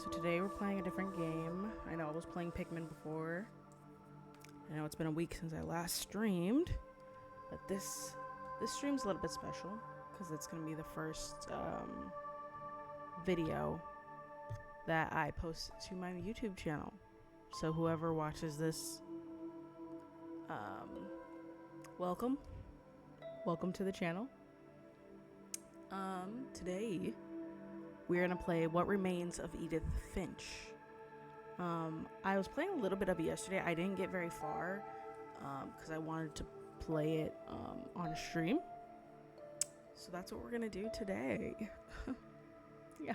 So today we're playing a different game. I know I was playing Pikmin before. I know it's been a week since I last streamed, but this stream's a little bit special because it's gonna be the first video that I post to my YouTube channel. So whoever watches this, welcome to the channel. Today we're gonna play What Remains of Edith Finch. I was playing a little bit of it yesterday. I didn't get very far because I wanted to play it on stream. So that's what we're gonna do today. Yeah.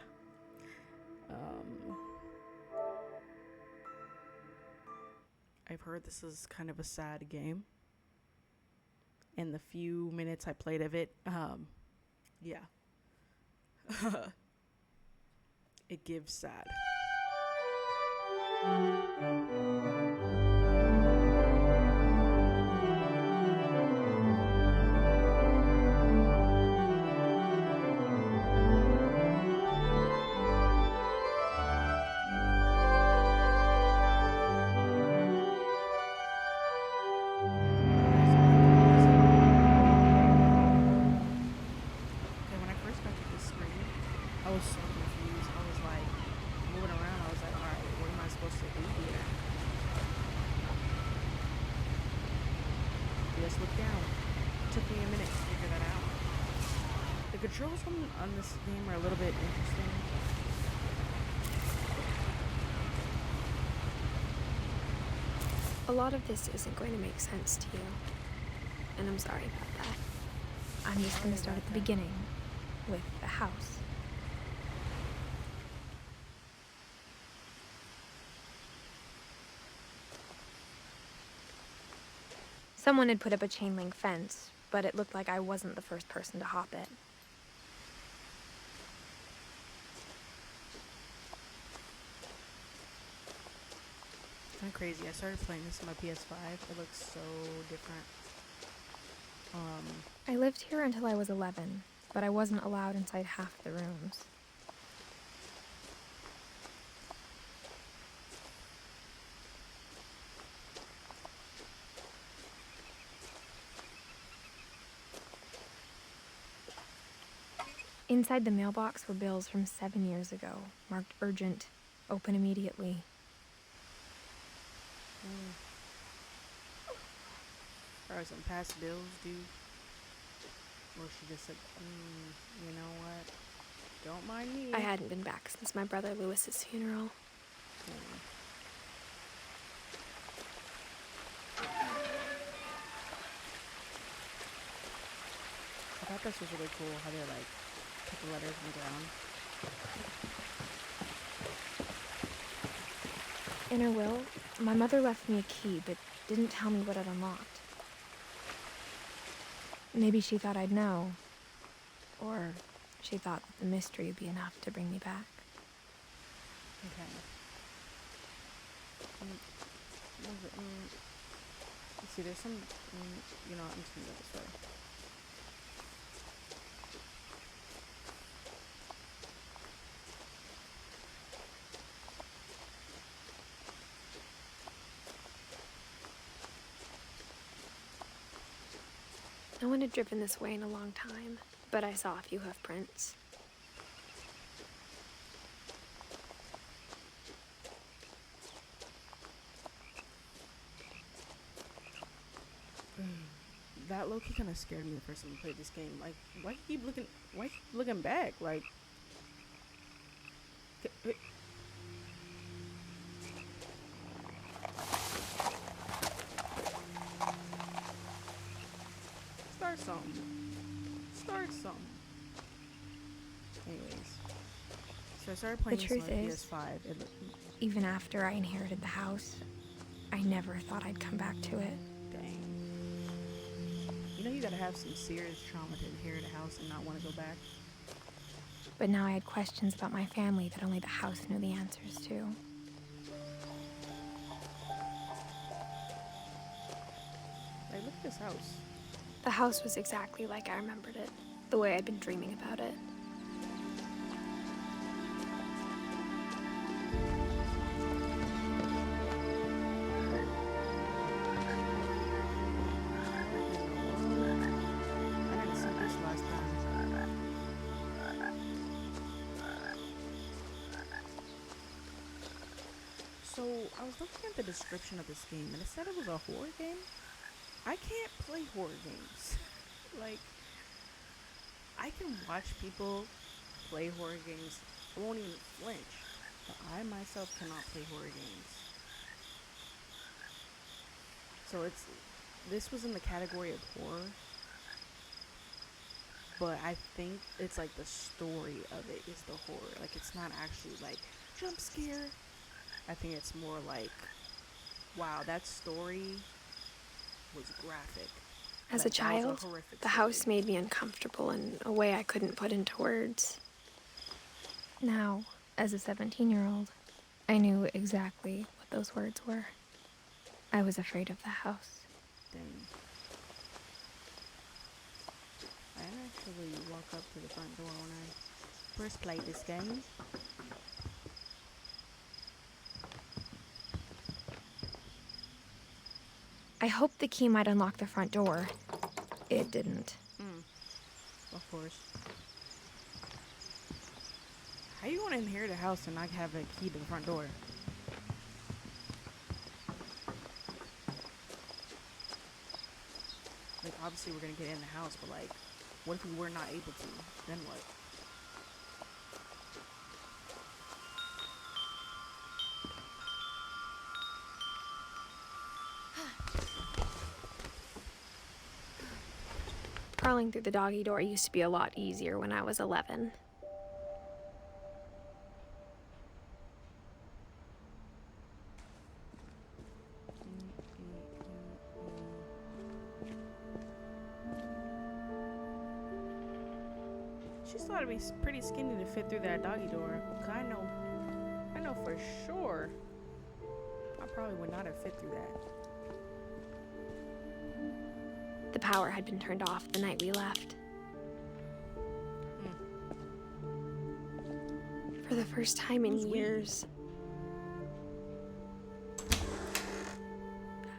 I've heard this is kind of a sad game. In the few minutes I played of it, yeah. It gives sad. The controls on this game are a little bit interesting. A lot of this isn't going to make sense to you, and I'm sorry about that. I'm just going to start at the beginning, with the house. Someone had put up a chain link fence, but it looked like I wasn't the first person to hop it. Kind of crazy. I started playing this on my PS5. It looks so different. I lived here until I was 11, but I wasn't allowed inside half the rooms. Inside the mailbox were bills from 7 years ago, marked urgent, open immediately. Or some past bills due. Or she just said, you know what? Don't mind me. I hadn't been back since my brother Lewis's funeral. I thought this was really cool how they put the letters in the ground. In her will, my mother left me a key, but didn't tell me what it unlocked. Maybe she thought I'd know. Or she thought that the mystery would be enough to bring me back. Okay. Let's see, there's some, I'm just gonna go this way. No one had driven this way in a long time, but I saw a few hoof prints. That low-key kind of scared me the first time I played this game. Like, why you keep looking back? Like, Start something. Anyways, so I started playing this on my PS5. Even after I inherited the house, I never thought I'd come back to it. Dang. You know you gotta have some serious trauma to inherit a house and not want to go back. But now I had questions about my family that only the house knew the answers to. Like, look at this house. The house was exactly like I remembered it, the way I'd been dreaming about it. So I was looking at the description of this game and it said it was a horror game. I can't play horror games. Like, I can watch people play horror games. I won't even flinch. But I myself cannot play horror games. So this was in the category of horror. But I think it's like the story of it is the horror. Like, it's not actually like jump scare. I think it's more like, wow, that story was graphic. As a Like, that was child, horrific the story. house made me uncomfortable in a way I couldn't put into words. Now, as a 17-year-old, I knew exactly what those words were. I was afraid of the house. Dang. I actually walk up to the front door when I first played this game. I hoped the key might unlock the front door. It didn't. Of course. How you gonna inherit a house and not have a key to the front door? Like, obviously we're gonna get in the house, but like, what if we were not able to? Then what? Crawling through the doggy door used to be a lot easier when I was 11. She's thought to be pretty skinny to fit through that doggy door. 'Cause I know for sure I probably would not have fit through that. The power had been turned off the night we left. For the first time in years,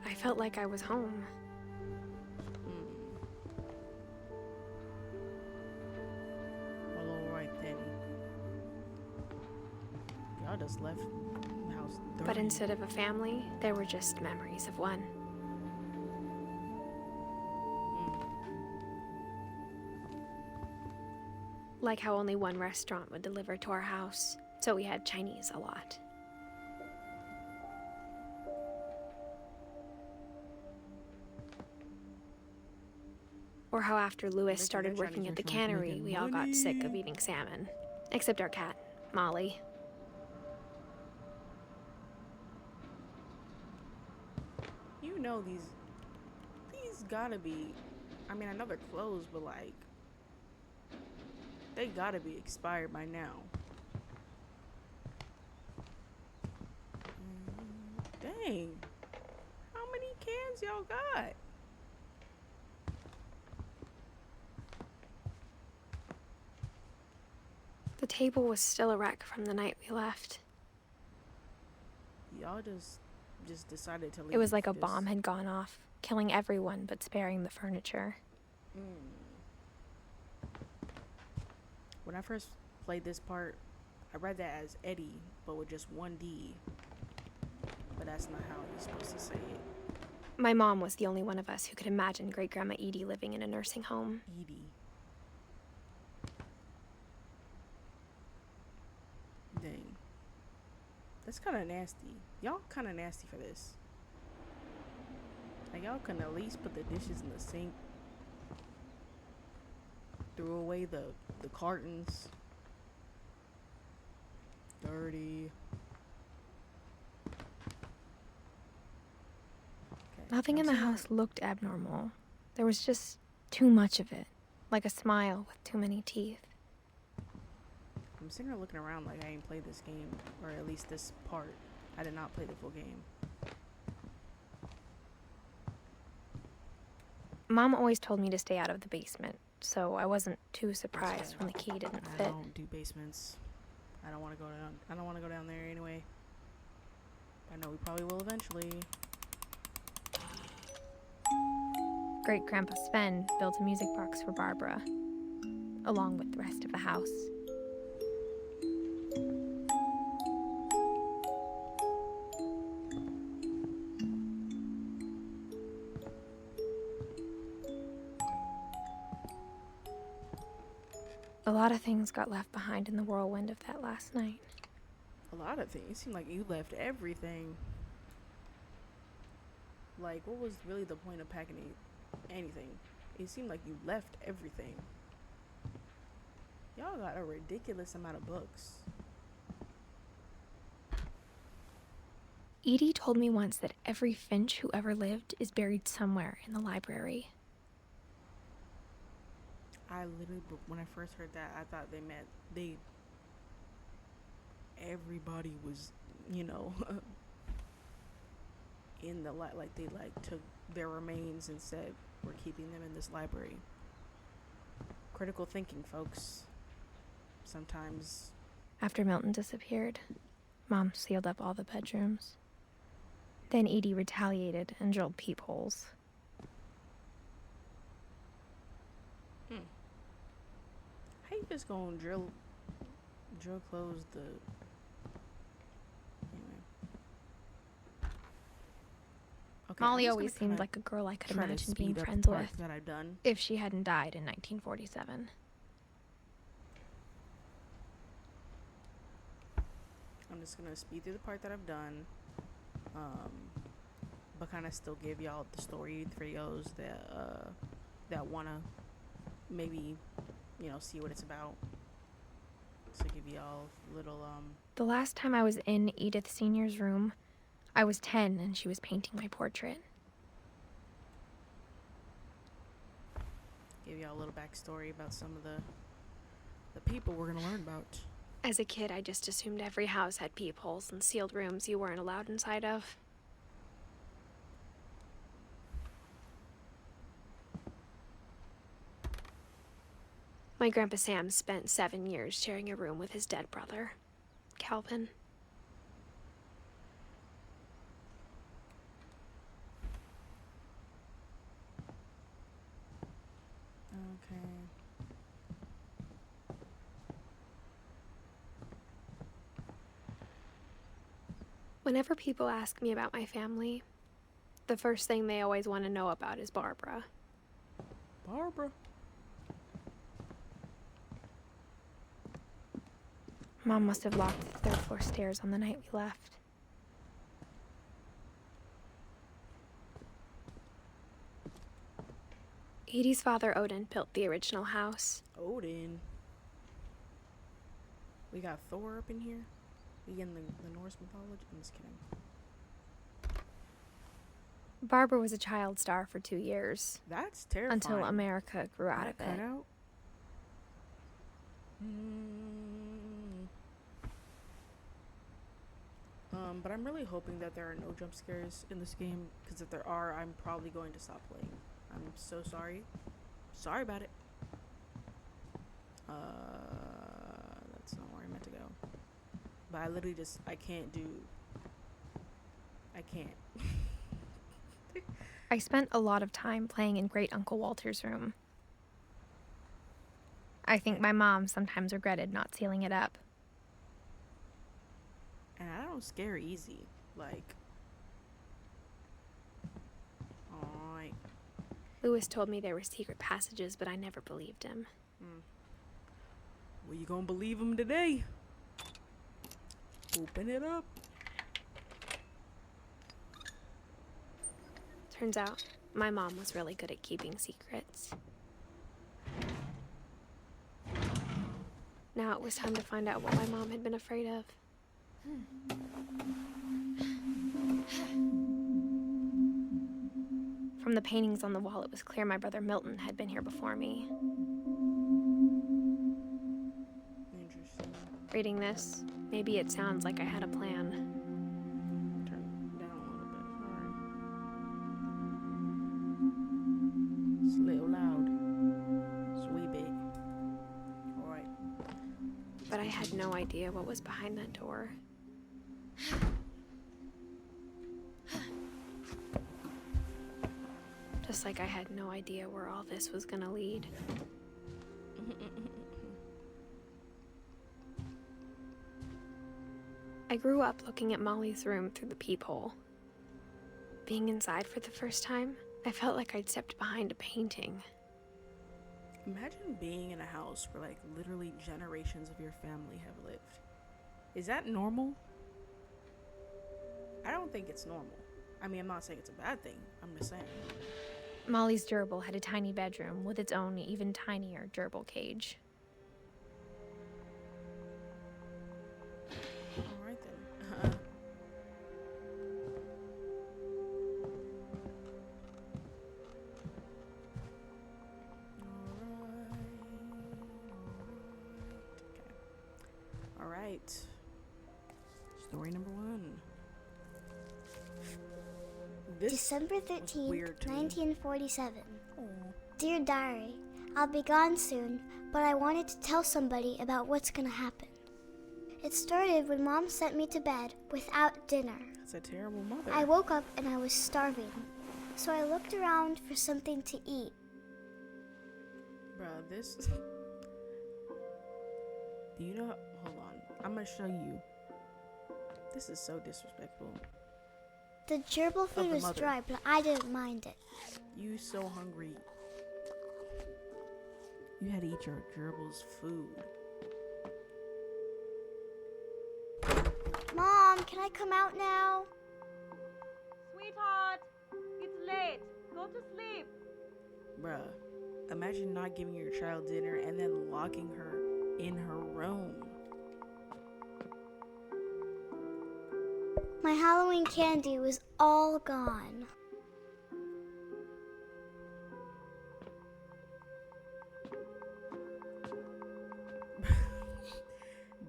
I felt like I was home. Well, alright then. Y'all just left the house dirty. But instead of a family, there were just memories of one. Like how only one restaurant would deliver to our house, so we had Chinese a lot. Or how after Louis started working at the cannery, we all got sick of eating salmon. Except our cat, Molly. You know these gotta be, I mean, I know they're closed, but like, they gotta be expired by now. Dang. How many cans y'all got? The table was still a wreck from the night we left. Y'all just decided to leave. It was like a bomb had gone off, killing everyone but sparing the furniture. When I first played this part, I read that as Eddie, but with just one D. But that's not how you're supposed to say it. My mom was the only one of us who could imagine Great-Grandma Edie living in a nursing home. Edie. Dang. That's kind of nasty. Y'all kind of nasty for this. Like, y'all can at least put the dishes in the sink. Threw away the cartons. Dirty. Okay. Nothing in the house looked abnormal. There was just too much of it, like a smile with too many teeth. I'm sitting here looking around like I ain't played this game, or at least this part. I did not play the full game. Mom always told me to stay out of the basement, so I wasn't too surprised when the key didn't I fit. don't do basements. I don't want to go down. I don't want to go down there anyway. I know we probably will eventually. Great-Grandpa Sven built a music box for Barbara, along with the rest of the house. lot of things got left behind in the whirlwind of that last night. A lot of things. It seemed like you left everything. Like, what was really the point of packing anything? It seemed like you left everything. Y'all got a ridiculous amount of books. Edie told me once that every Finch who ever lived is buried somewhere in the library. I literally, when I first heard that, I thought they meant everybody was, you know, in the like they took their remains and said we're keeping them in this library. Critical thinking, folks. Sometimes. After Milton disappeared, Mom sealed up all the bedrooms. Then Edie retaliated and drilled peepholes. How you just gonna drill close the... Anyway. Okay, Molly always seemed like a girl I could imagine being friends with that I've done. if she hadn't died in 1947. I'm just gonna speed through the part that I've done, but kind of still give y'all the story for those that wanna maybe, you know, see what it's about. So give y'all a little The last time I was in Edith Sr.'s room, I was 10 and she was painting my portrait. give y'all a little backstory about some of the people we're gonna learn about. As a kid, I just assumed every house had peepholes and sealed rooms you weren't allowed inside of. My Grandpa Sam spent 7 years sharing a room with his dead brother, Calvin. Okay. Whenever people ask me about my family, the first thing they always want to know about is Barbara. Barbara. Mom must have locked the third floor stairs on the night we left. Edie's father, Odin, built the original house. Odin. We got Thor up in here. We in the Norse mythology. I'm just kidding. Barbara was a child star for 2 years. That's terrifying. Until America grew out of it. Cut out? But I'm really hoping that there are no jump scares in this game, because if there are, I'm probably going to stop playing. I'm so sorry. Sorry about it. That's not where I meant to go. But I literally just, I can't. I spent a lot of time playing in Great Uncle Walter's room. I think my mom sometimes regretted not sealing it up. And I don't scare easy. Like, alright. Lewis told me there were secret passages, but I never believed him. Well, you gonna believe him today? Open it up. Turns out, my mom was really good at keeping secrets. Now it was time to find out what my mom had been afraid of. From the paintings on the wall, it was clear my brother Milton had been here before me. Interesting. Reading this, maybe it sounds like I had a plan. Turn down a little bit. Sorry. It's a little loud. Sweet bit. Alright. But I had no idea what was behind that door. Just like I had no idea where all this was gonna lead. I grew up looking at Molly's room through the peephole. Being inside for the first time, I felt like I'd stepped behind a painting. Imagine being in a house where like literally generations of your family have lived. Is that normal? I don't think it's normal. I mean, I'm not saying it's a bad thing. I'm just saying. Molly's gerbil had a tiny bedroom with its own even tinier gerbil cage. All right then. All right. Story number 1. This December was 13th, weird to me. 1947. Aw. Dear Diary, I'll be gone soon, but I wanted to tell somebody about what's gonna happen. It started when Mom sent me to bed without dinner. That's a terrible mother. I woke up and I was starving, so I looked around for something to eat. Bruh, this... Do you know... Hold on. I'm gonna show you. This is so disrespectful. The gerbil food the was mother. dry, but I didn't mind it. You so hungry. You had to eat your gerbil's food. Mom, can I come out now? Sweetheart, it's late. Go to sleep. Bruh, imagine not giving your child dinner and then locking her in her room. My Halloween candy was all gone.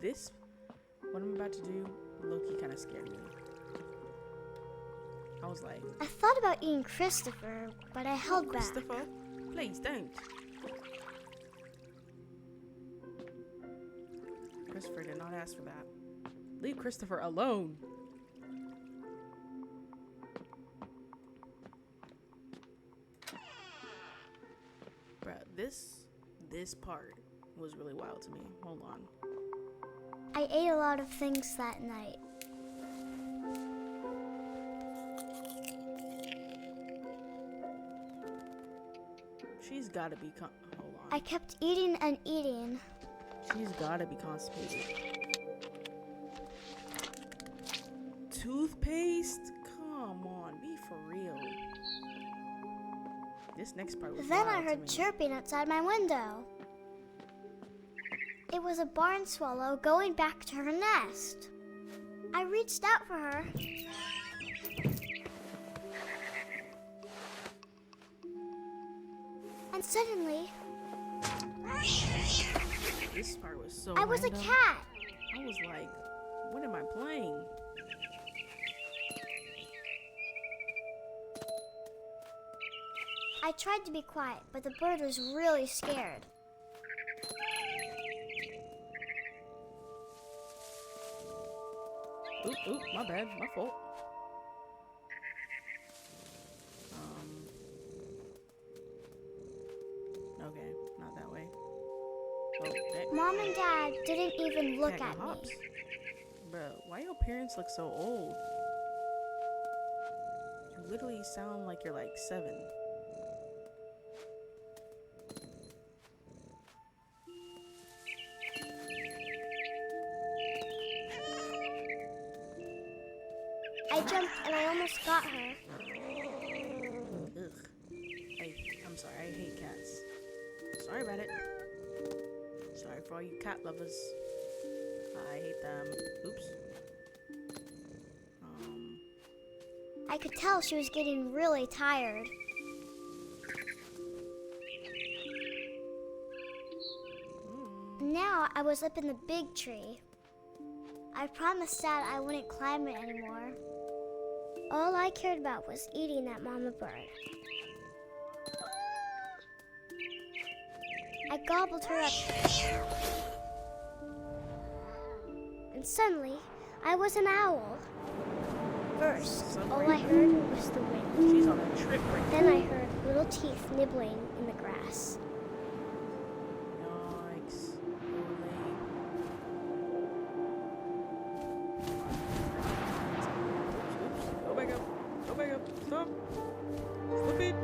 This, what I'm about to do, low-key kind of scared me. I was like, I thought about eating Christopher, but I held back. Christopher, please don't. Christopher did not ask for that. Leave Christopher alone. Bruh, this part was really wild to me. Hold on. I ate a lot of things that night. She's gotta be hold on. I kept eating and eating. She's gotta be constipated. Toothpaste? Come on, be for real. This next part was Then I wild to heard me. chirping outside my window. It was a barn swallow going back to her nest. I reached out for her. And suddenly, This part was so I was a random. cat. I was like, what am I playing? I tried to be quiet, but the bird was really scared. Oop, my bad, my fault. Okay, not that way. Oh, that Mom and Dad didn't even look cat at got hops. me. Bro, why your parents look so old? You literally sound like you're like 7. I jumped and I almost got her. Ugh. I'm sorry, I hate cats. Sorry about it. Sorry for all you cat lovers. I hate them. Oops. I could tell she was getting really tired. Now I was up in the big tree. I promised Dad I wouldn't climb it anymore. All I cared about was eating that mama bird. I gobbled her up. And suddenly, I was an owl. First, all I heard was the wind. She's on a trip right Then I heard little teeth nibbling in the grass. Yikes. Oops. Go back up. Go back up. Stop. Flip it.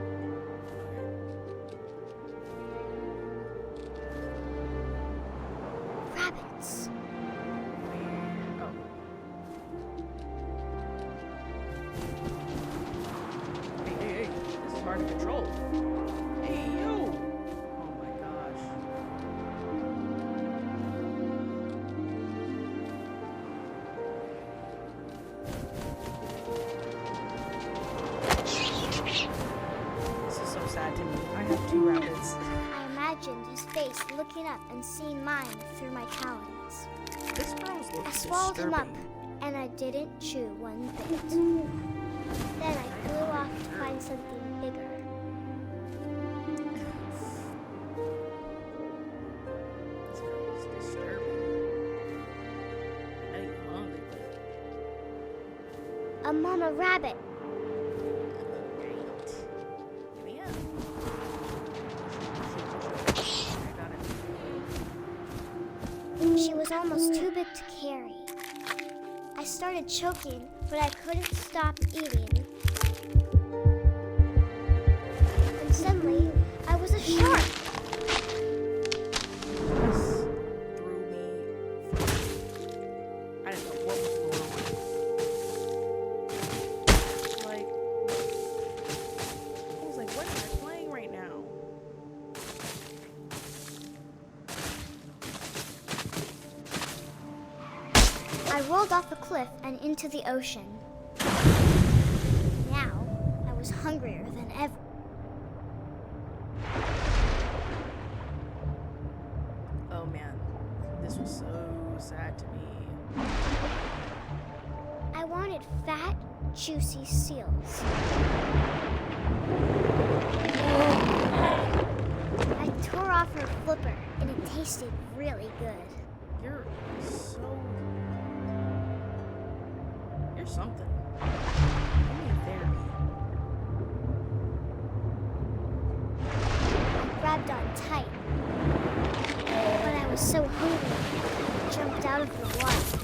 rabbits. Oh. Hey. This is hard to control. Hey, yo! Oh my gosh. This is so sad to me. I have 2 rabbits. I imagined his face looking up and seeing mine through my talons. This girl's looking I swallowed him up, disturbing. and I didn't chew one bit. Then I flew off to find something bigger. This girl is disturbing. I know you're hungry, but A mama rabbit. great. Give me up. I got it. She was almost too big to carry. I started choking, but I couldn't stop eating. And suddenly, I was a shark. This threw me. I didn't know what was going on. Like, I was like, what am I playing right now? I rolled off a cliff and into the ocean. Now, I was hungrier than ever. Oh man, this was so sad to me. I wanted fat, juicy seals. I tore off her flipper, and it tasted really good. You're something. I need therapy. I grabbed on tight, but I was so hungry, I jumped out of the water.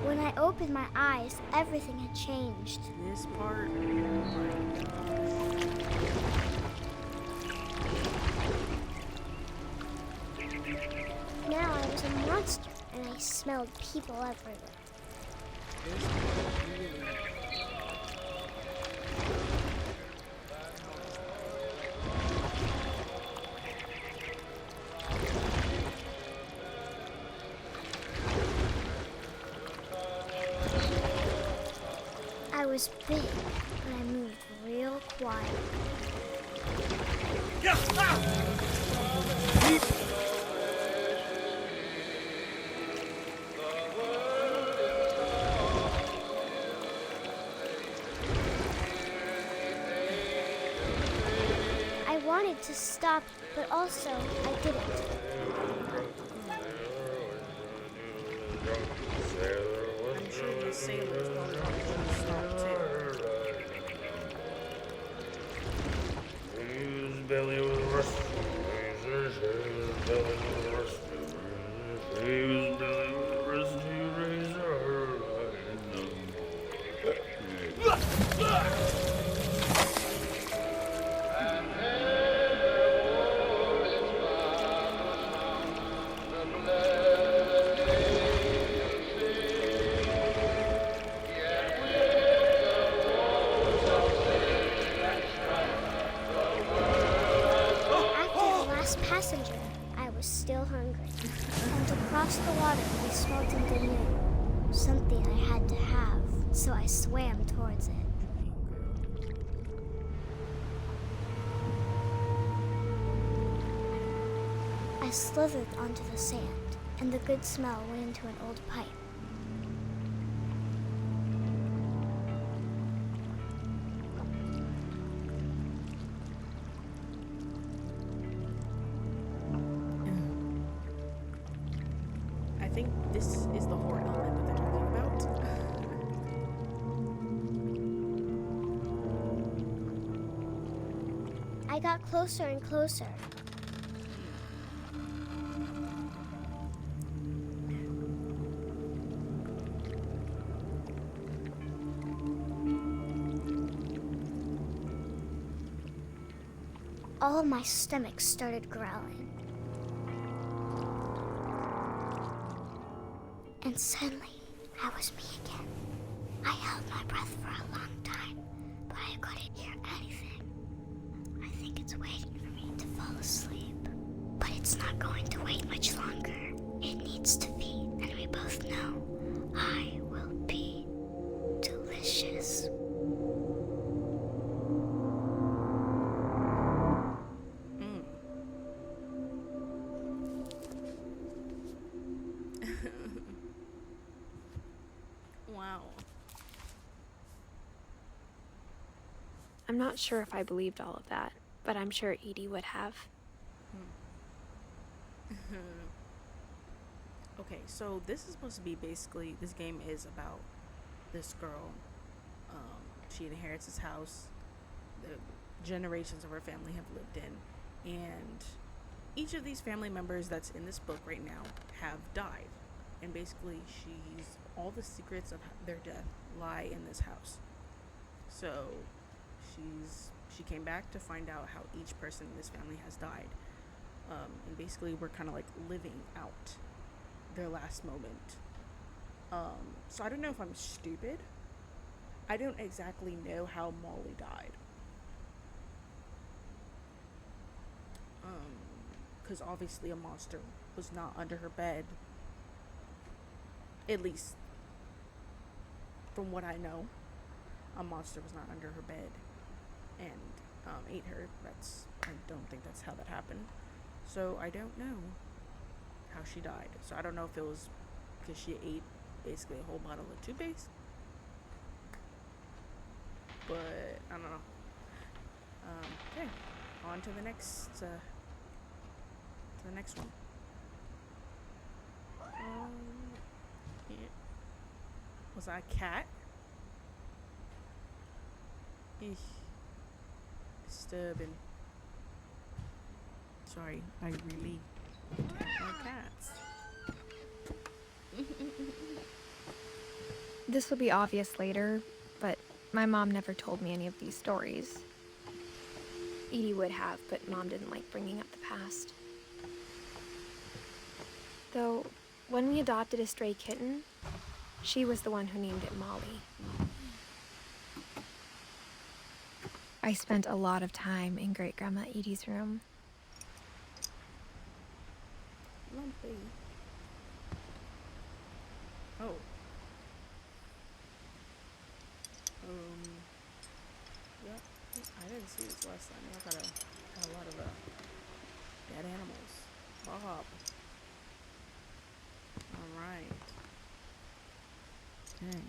When I opened my eyes, everything had changed. This part, oh my gosh. Now I was a monster, and I smelled people everywhere. This part really. I was big, but I moved real quiet. I wanted to stop, but also I didn't. I'm sure the sailors don't want to stop too. His belly was rusty, his belly was rusty, his belly was rusty, razor. After the last passenger, I was still hungry. And across the water, we smelled something new. Something I had to have, so I swam towards it. I slithered onto the sand, and the good smell went into an old pipe. I think this is the horror element that they're talking about. I got closer and closer. All of my stomach started growling. And suddenly, I was me again. I held my breath for a long time, but I couldn't hear anything. I think it's waiting for me to fall asleep. But it's not going to wait much longer. It needs to feed, and we both know I will be delicious. Mm. Wow. I'm not sure if I believed all of that, but I'm sure Edie would have. Okay, so this is supposed to be basically, this game is about this girl. She inherits this house. The generations of her family have lived in, and each of these family members that's in this book right now have died, and basically all the secrets of their death lie in this house. So she came back to find out how each person in this family has died, and basically we're kind of like living out their last moment. So I don't know if I'm stupid. I don't exactly know how Molly died. Because obviously a monster was not under her bed. At least, from what I know, a monster was not under her bed and ate her. I don't think that's how that happened. So I don't know how she died. So I don't know if it was because she ate basically a whole bottle of toothpaste. But I don't know. Okay, on to the next one. Yeah. Was that a cat? Eesh. Disturbing. Sorry, I really attack my cats. This will be obvious later, but my mom never told me any of these stories. Edie would have, but Mom didn't like bringing up the past. Though, when we adopted a stray kitten, she was the one who named it Molly. I spent a lot of time in Great-Grandma Edie's room. Lumpy. Oh. Yeah, I didn't see this last time. I got a lot of dead animals. Bob. Alright. Okay.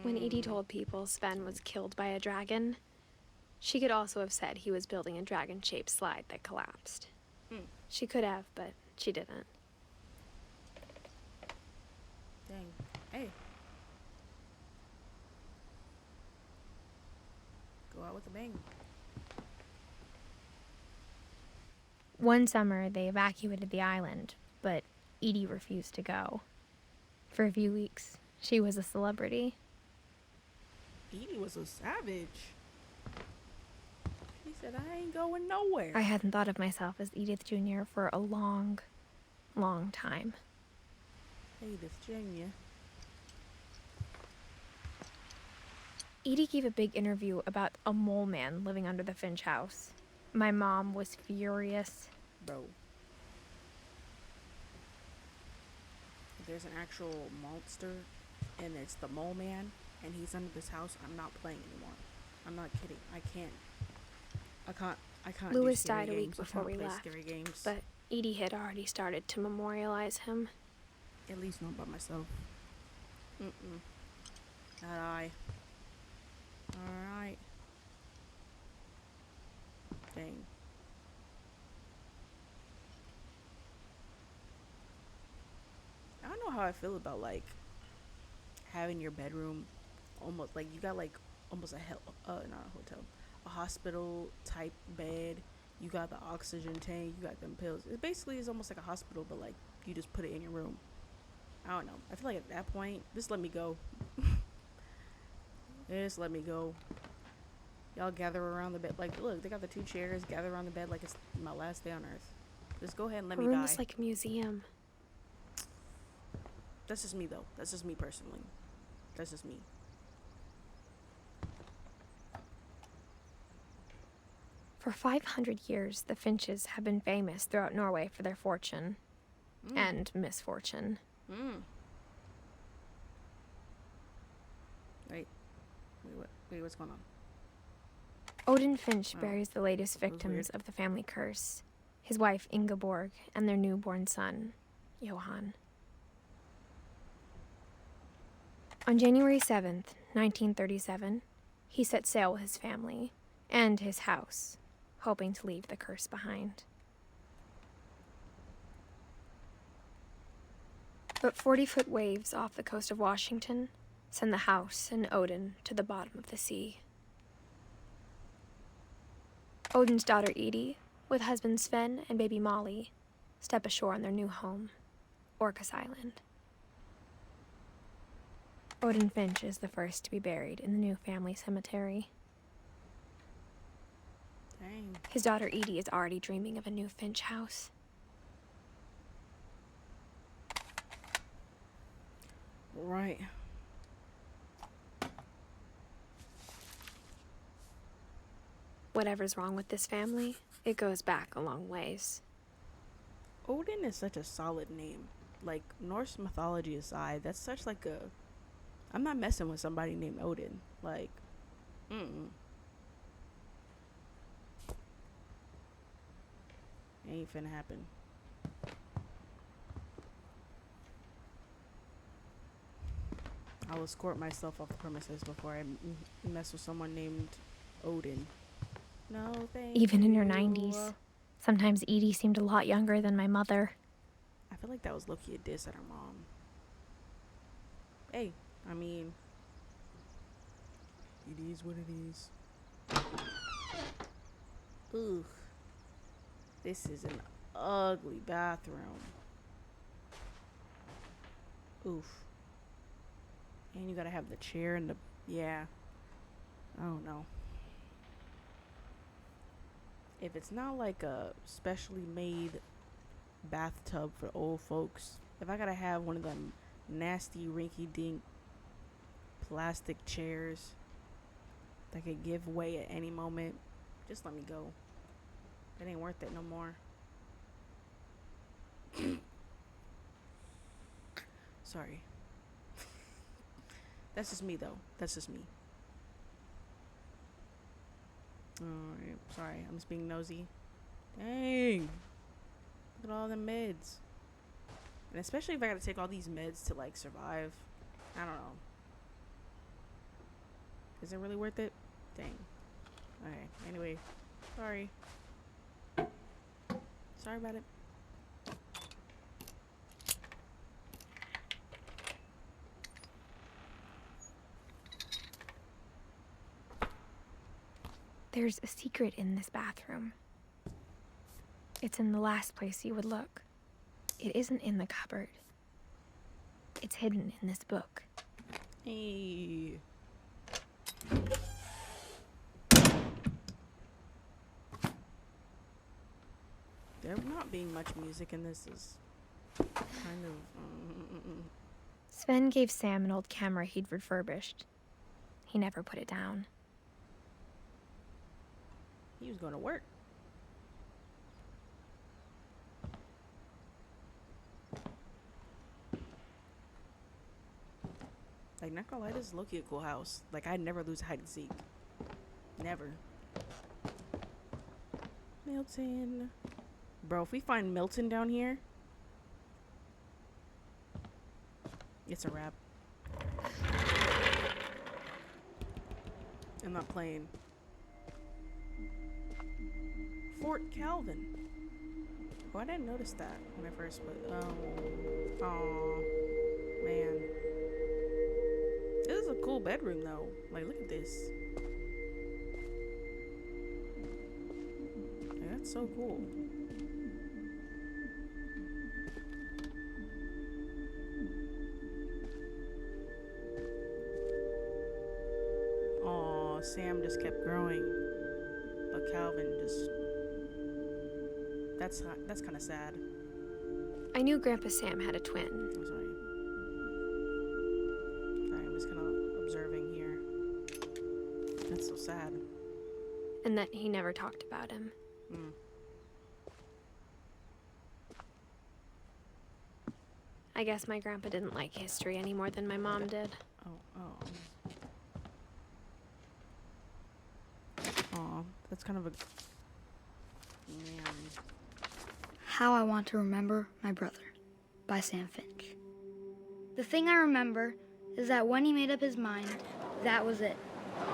When Edie told people Sven was killed by a dragon, she could also have said he was building a dragon-shaped slide that collapsed. She could have, but she didn't. Dang. Hey. Go out with a bang. One summer, they evacuated the island, but Edie refused to go. For a few weeks, she was a celebrity. Edie was a savage. She said, I ain't going nowhere. I hadn't thought of myself as Edith Jr. for a long, long time. Edith Jr. Edie gave a big interview about a mole man living under the Finch house. My mom was furious. Bro. If there's an actual monster and it's the mole man and he's under this house, I'm not playing anymore. I'm not kidding. I can't Louis do scary died a week games. I before can't we play left, scary games. but Edie had already started to memorialize him. At least not by myself. Not I. Alright. Dang. I don't know how I feel about like having your bedroom almost like you got like almost not a hotel, a hospital type bed. You got the oxygen tank, you got them pills. It basically is almost like a hospital, but like you just put it in your room. I don't know. I feel like at that point, just let me go. Just let me go. Y'all gather around the bed. Like, look, they got the 2 chairs. Gather around the bed like it's my last day on earth. Just go ahead and let Her me room die. is like a museum. That's just me, though. That's just me personally. That's just me. For 500 years, the Finches have been famous throughout Norway for their fortune and misfortune. Wait, what's going on? Odin Finch Oh, buries the latest that was victims weird. of the family curse, his wife Ingeborg and their newborn son, Johan. On January 7th, 1937, he set sail with his family and his house, hoping to leave the curse behind. But 40-foot waves off the coast of Washington send the house and Odin to the bottom of the sea. Odin's daughter Edie, with husband Sven and baby Molly, step ashore on their new home, Orcas Island. Odin Finch is the first to be buried in the new family cemetery. Dang. His daughter Edie is already dreaming of a new Finch house. Right. Whatever's wrong with this family, it goes back a long ways. Odin is such a solid name. Like, Norse mythology aside, that's such like a... I'm not messing with somebody named Odin. Like, Ain't finna happen. I'll escort myself off the premises before I mess with someone named Odin. No, thank you. Even in her 90s. Sometimes Edie seemed a lot younger than my mother. I feel like that was low-key a diss at her mom. Hey, I mean... It is what it is. Ugh. This is an ugly bathroom. Oof. And you gotta have the chair and the... Yeah. I don't know. If it's not like a specially made bathtub for old folks, if I gotta have one of them nasty rinky-dink plastic chairs that could give way at any moment, just let me go. It ain't worth it no more. Sorry. That's just me, though. That's just me. Alright, sorry. I'm just being nosy. Dang. Look at all the meds. And especially if I gotta take all these meds to, like, survive. I don't know. Is it really worth it? Dang. Okay, anyway. Sorry. Sorry about it. There's a secret in this bathroom. It's in the last place you would look. It isn't in the cupboard. It's hidden in this book. Hey. There not being much music in this is kind of... Sven gave Sam an old camera he'd refurbished. He never put it down. He was going to work. Like, not gonna lie, this is low-key a cool house. Like, I'd never lose hide and seek. Never. Milton. Bro, if we find Milton down here, it's a wrap. I'm not playing. Fort Calvin. Oh, I didn't notice that when I first put. Oh, man. This is a cool bedroom, though. Like, look at this. Like, that's so cool. Aw, Sam just kept growing, but Calvin just. That's kind of sad. I knew Grandpa Sam had a twin. I'm sorry. I'm just kind of observing here. That's so sad. And that he never talked about him. Mm. I guess my grandpa didn't like history any more than my mom did. Oh. Aw, that's kind of a. Man. How I Want to Remember My Brother by Sam Finch. The thing I remember is that when he made up his mind, that was it. The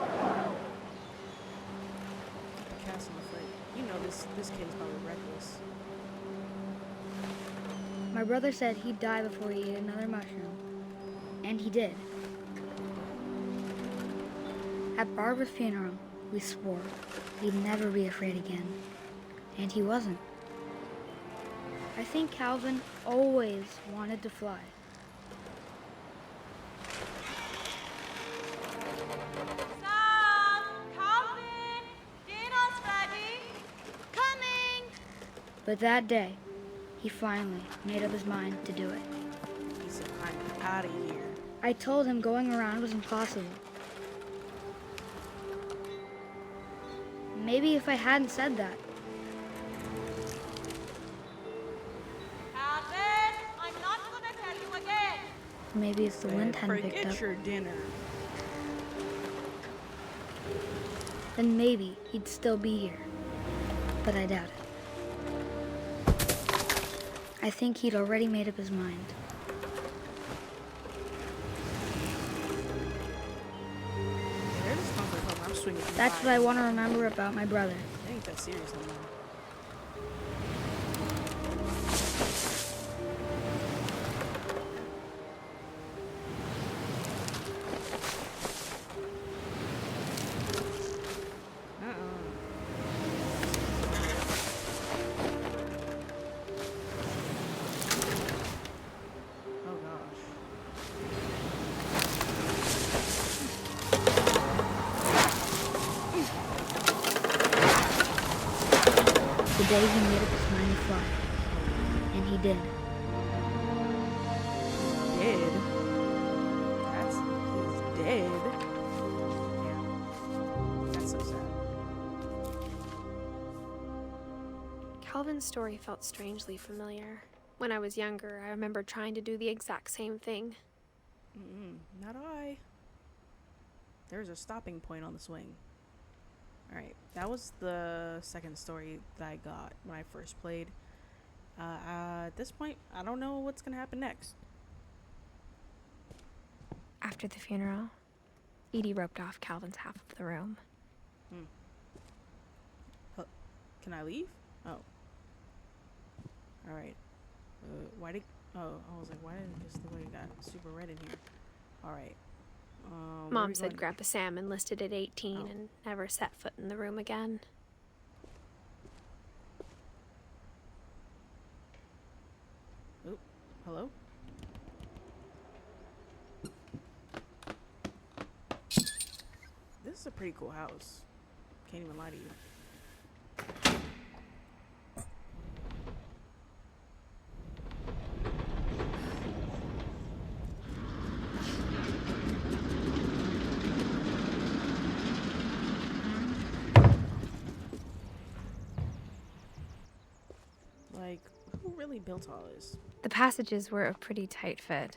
cast on the foot. You know this kid's probably reckless. My brother said he'd die before he ate another mushroom. And he did. At Barbara's funeral, we swore he'd never be afraid again. And he wasn't. I think Calvin always wanted to fly. Sam! Calvin! Dinner's ready! Coming! But that day, he finally made up his mind to do it. He said, I'm out of here. I told him going around was impossible. Maybe if I hadn't said that, Calvin! I'm not gonna tell you again! maybe it's the wind hadn't picked Forget up, your dinner. then maybe he'd still be here. But I doubt it. I think he'd already made up his mind. There's this comfort home. I'm swinging. That's what I want to remember about my brother. It ain't that serious no more. Oh gosh. The day he made up his mind to fly. And he did. Dead? He's dead? Yeah. That's so sad. Calvin's story felt strangely familiar. When I was younger, I remember trying to do the exact same thing. Not I. There's a stopping point on the swing. Alright, that was the second story that I got when I first played. At this point, I don't know what's gonna happen next. After the funeral, Edie roped off Calvin's half of the room. Can I leave? Oh. Alright. Why did... Oh, I was like, why did it just look like it got super red in here? Alright. Where are Mom we said going? Grandpa Sam enlisted at 18 Oh. and never set foot in the room again. Oop. Hello? This is a pretty cool house. Can't even lie to you. Like, who really built all this? The passages were a pretty tight fit.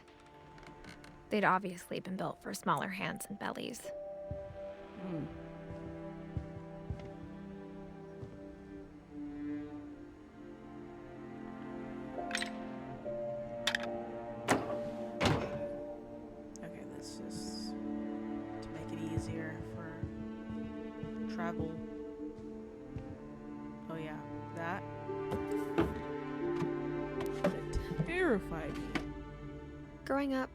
They'd obviously been built for smaller hands and bellies. Okay, let's just to make it easier for travel. Oh yeah, that terrified me. Growing up,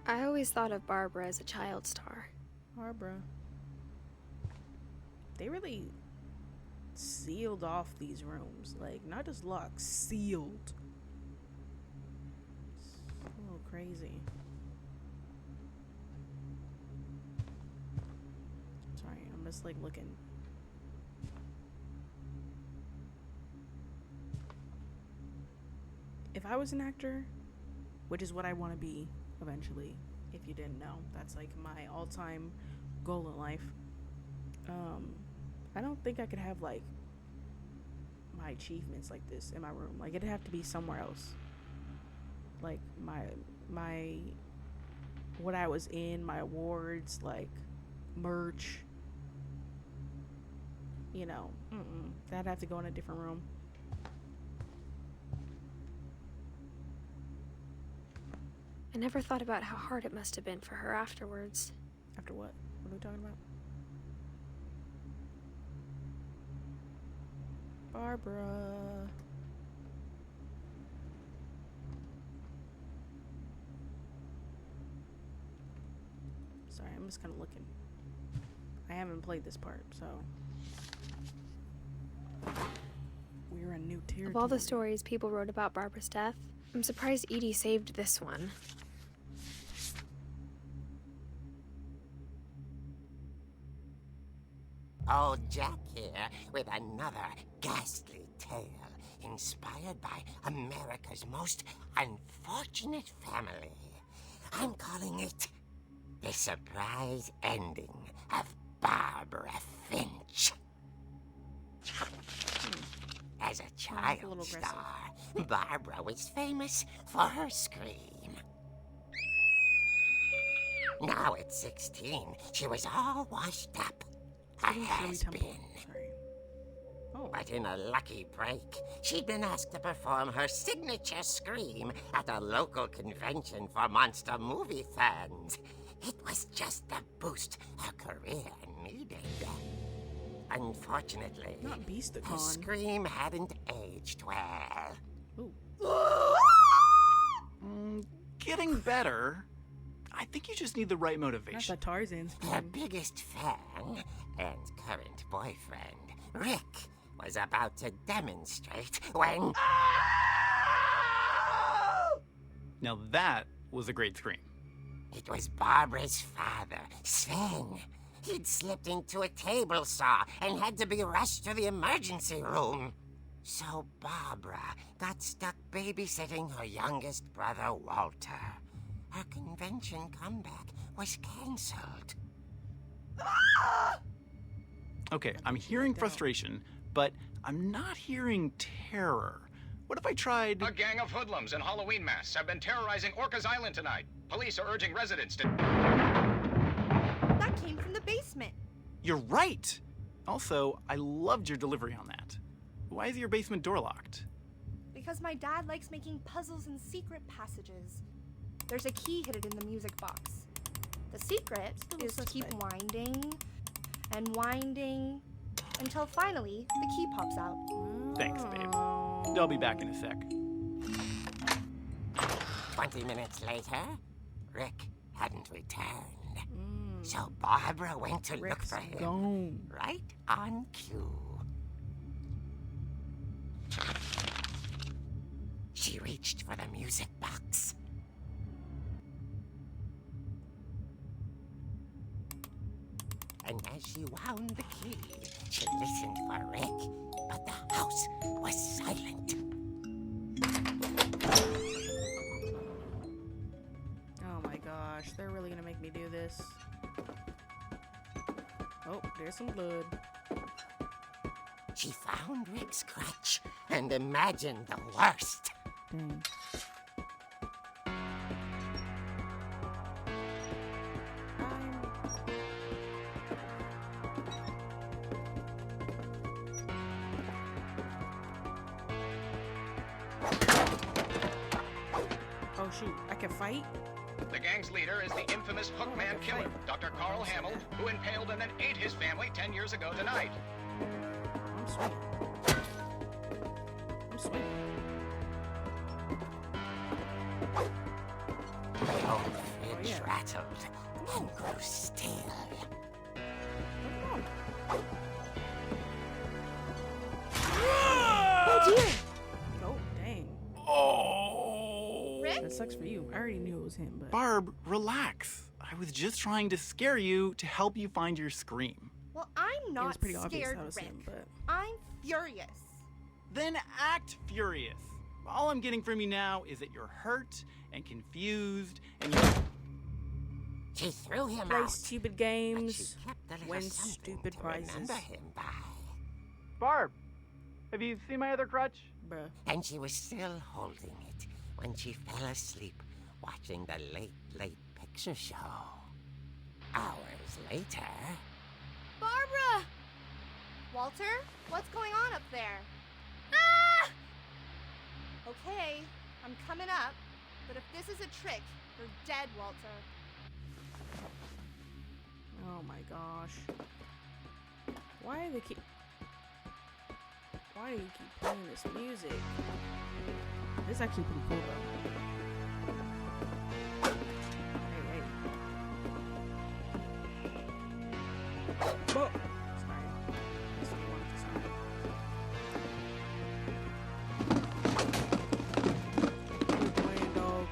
I always thought of Barbara as a child star. Barbara. They really sealed off these rooms. Like, not just locked, sealed. It's a little crazy. Sorry, I'm just like looking. If I was an actor, which is what I want to be eventually, if you didn't know, that's like my all-time goal in life. I don't think I could have like my achievements like this in my room. Like it'd have to be somewhere else. Like my what I was in, my awards, like merch. You know, that'd have to go in a different room. I never thought about how hard it must have been for her afterwards. After what? What are we talking about? Barbara. Sorry, I'm just kind of looking. I haven't played this part, so we're in new territory. Of all the stories people wrote about Barbara's death, I'm surprised Edie saved this one. Old Jack here with another ghastly tale inspired by America's most unfortunate family. I'm calling it The Surprise Ending of Barbara Finch. As a child star, Barbara was famous for her scream. Now at 16, she was all washed up. A has-been. But in a lucky break, she'd been asked to perform her signature scream at a local convention for monster movie fans. It was just the boost her career needed. Unfortunately, her scream hadn't aged well. Getting better. I think you just need the right motivation. That's a Tarzan scream. Her biggest fan and current boyfriend, Rick, was about to demonstrate when... Now that was a great scream. It was Barbara's father, Sven. He'd slipped into a table saw and had to be rushed to the emergency room. So Barbara got stuck babysitting her youngest brother, Walter. Her convention comeback was cancelled. Okay, I'm hearing frustration, but I'm not hearing terror. What if I tried... A gang of hoodlums in Halloween masks have been terrorizing Orcas Island tonight. Police are urging residents to... That came from the basement. You're right! Also, I loved your delivery on that. Why is your basement door locked? Because my dad likes making puzzles and secret passages. There's a key hidden in the music box. The secret is to keep winding and winding until finally the key pops out. Thanks, babe. I'll be back in a sec. 20 minutes later, Rick hadn't returned. So Barbara went to look for him. Right on cue. She reached for the music box. And as she wound the key, she listened for Rick, but the house was silent. Oh my gosh, they're really gonna make me do this. Oh, there's some blood. She found Rick's crutch and imagined the worst. Dang. Oh shoot, I can fight? The gang's leader is the infamous Hookman killer, Dr. Carl Hamill, who impaled and then ate his family 10 years ago tonight. I'm swinging. I'm swinging. The old fridge rattled and grew still. Oh dear! Oh, dang. Oh! That sucks for you. I already knew it was him, but... Barb, relax. I was just trying to scare you to help you find your scream. Well, I I'm not pretty obvious scared, that was Rick. him, but I'm furious. Then act furious. All I'm getting from you now is that you're hurt and confused and you're... She threw him play out. stupid But games, she kept a little win something stupid to prizes. remember him by. Barb, have you seen my other crutch? Bruh. And she was still holding it when she fell asleep watching the late picture show. Hours later... Barbara! Walter, what's going on up there? Ah! Okay, I'm coming up, but if this is a trick, you're dead, Walter. Oh my gosh. Why do you keep playing this music? This is actually pretty cool though. Hey. Whoa. Sorry. That's what I wanted to say. What are you doing, dog?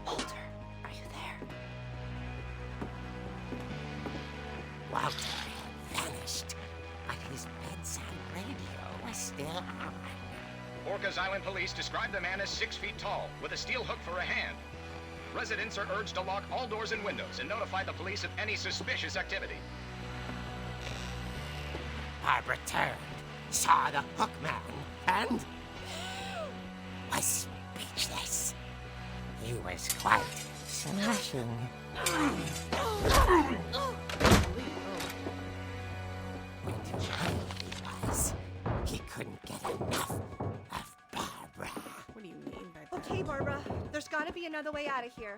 Walter, are you there? Walter had vanished, but his bedside radio was still on. Orcas Island police describe the man as 6 feet tall, with a steel hook for a hand. Residents are urged to lock all doors and windows and notify the police of any suspicious activity. Barbara turned, saw the hook man, and was speechless. He was quite smashing. When he was, he couldn't get enough of Barbara. What do you mean by that? Okay, Barbara, there's gotta be another way out of here.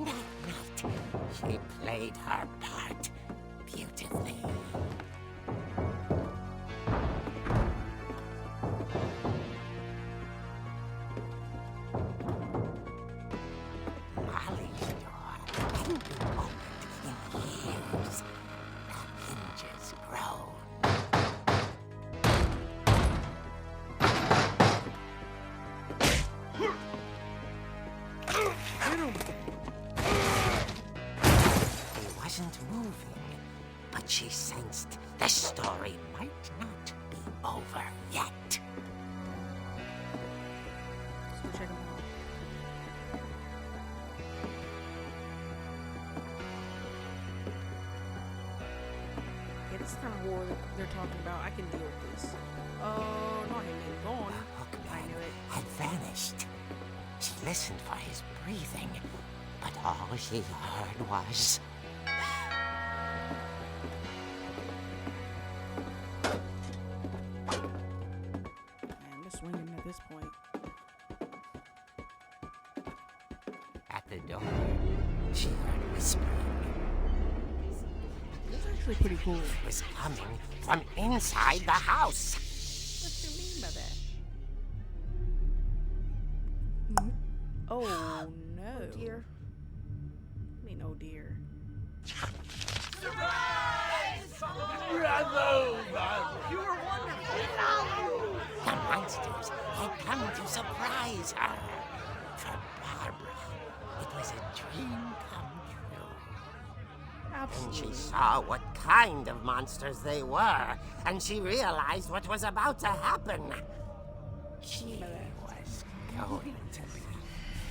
That night, she played her part beautifully. Molly's door hadn't been opened in years. The hinges groaned. He wasn't moving, but she sensed the story might not be over yet. Let's go check him out. Okay, this is kind of horror they're talking about. I can deal with this. Oh, not him being gone. I knew it. Had vanished. She listened for his breathing, but all she heard was... Man, I'm swinging at this point. At the door, she heard whispering. This is actually pretty cool. It was coming from inside the house. What do you mean by that? Oh no. Oh dear. I mean, oh dear. The monsters had come to surprise her. For Barbara, it was a dream come true. And she saw what kind of monsters they were, and she realized what was about to happen. She was going to be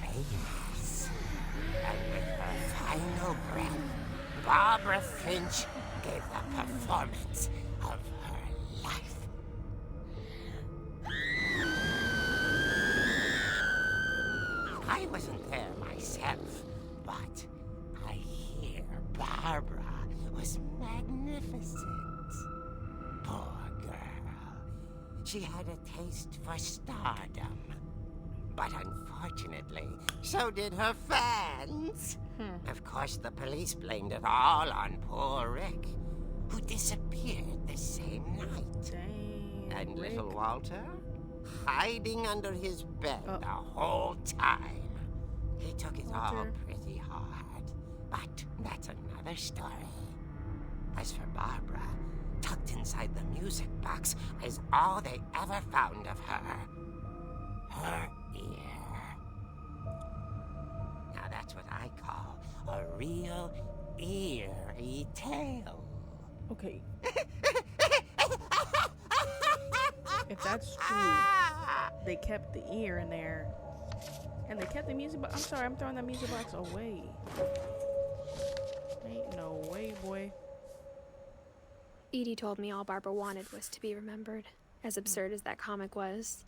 famous. And with her final breath, Barbara Finch gave the performance of her life. I wasn't there myself, but I hear Barbara was magnificent. Poor girl. She had a taste for stardom. But unfortunately, so did her fans. Of course, the police blamed it all on poor Rick, who disappeared the same night. Dang. And Rick. little Walter, hiding under his bed the whole time. He took it all Walter. pretty hard, but that's another story. As for Barbara, tucked inside the music box is all they ever found of her. Her ear. Now that's what I call a real eerie tale. Okay. If that's true, they kept the ear in there. And they kept the music box. I'm sorry, I'm throwing that music box away. Ain't no way, boy. Edie told me all Barbara wanted was to be remembered, as absurd as that comic was.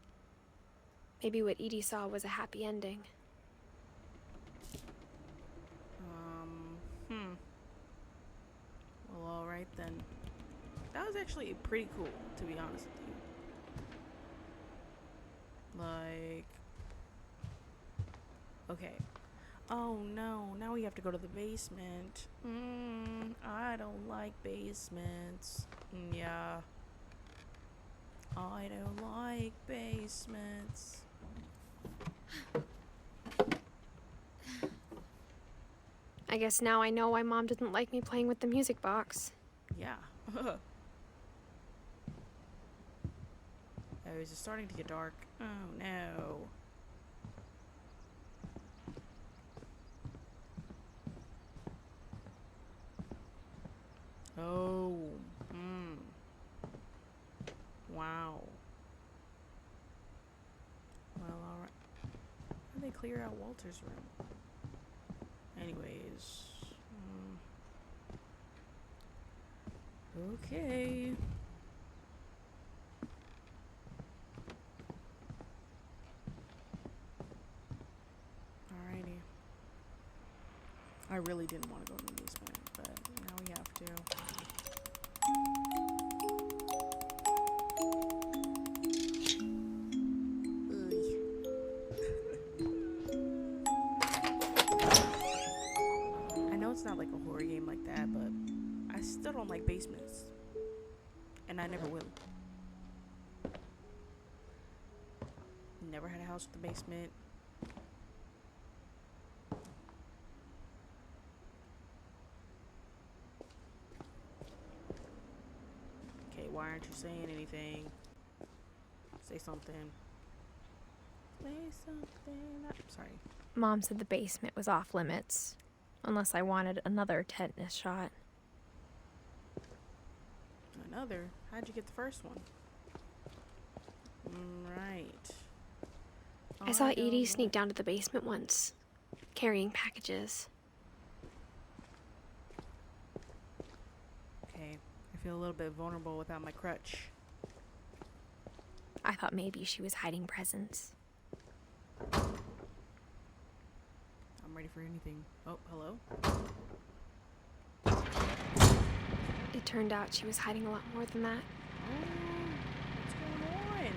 Maybe what Edie saw was a happy ending. Well, alright then. That was actually pretty cool, to be honest with you. Like... Okay. Oh no, now we have to go to the basement. I don't like basements. Yeah. I don't like basements. I guess now I know why Mom didn't like me playing with the music box. Yeah. Oh, it's starting to get dark. Oh no. Oh. Wow. Well, alright. How did they clear out Walter's room? Anyways. Okay. Alrighty. I really didn't want to go to the basement, but now we have to. I know it's not like a horror game like that, but I still don't like basements. And I never will. Never had a house with a basement. Okay, why aren't you saying anything? Say something. Say something. I'm sorry. Mom said the basement was off limits, unless I wanted another tetanus shot. Another? How'd you get the first one? Right. I saw Edie sneak down to the basement once, carrying packages. Okay, I feel a little bit vulnerable without my crutch. I thought maybe she was hiding presents. I'm ready for anything. Oh, hello? It turned out she was hiding a lot more than that. What's going on?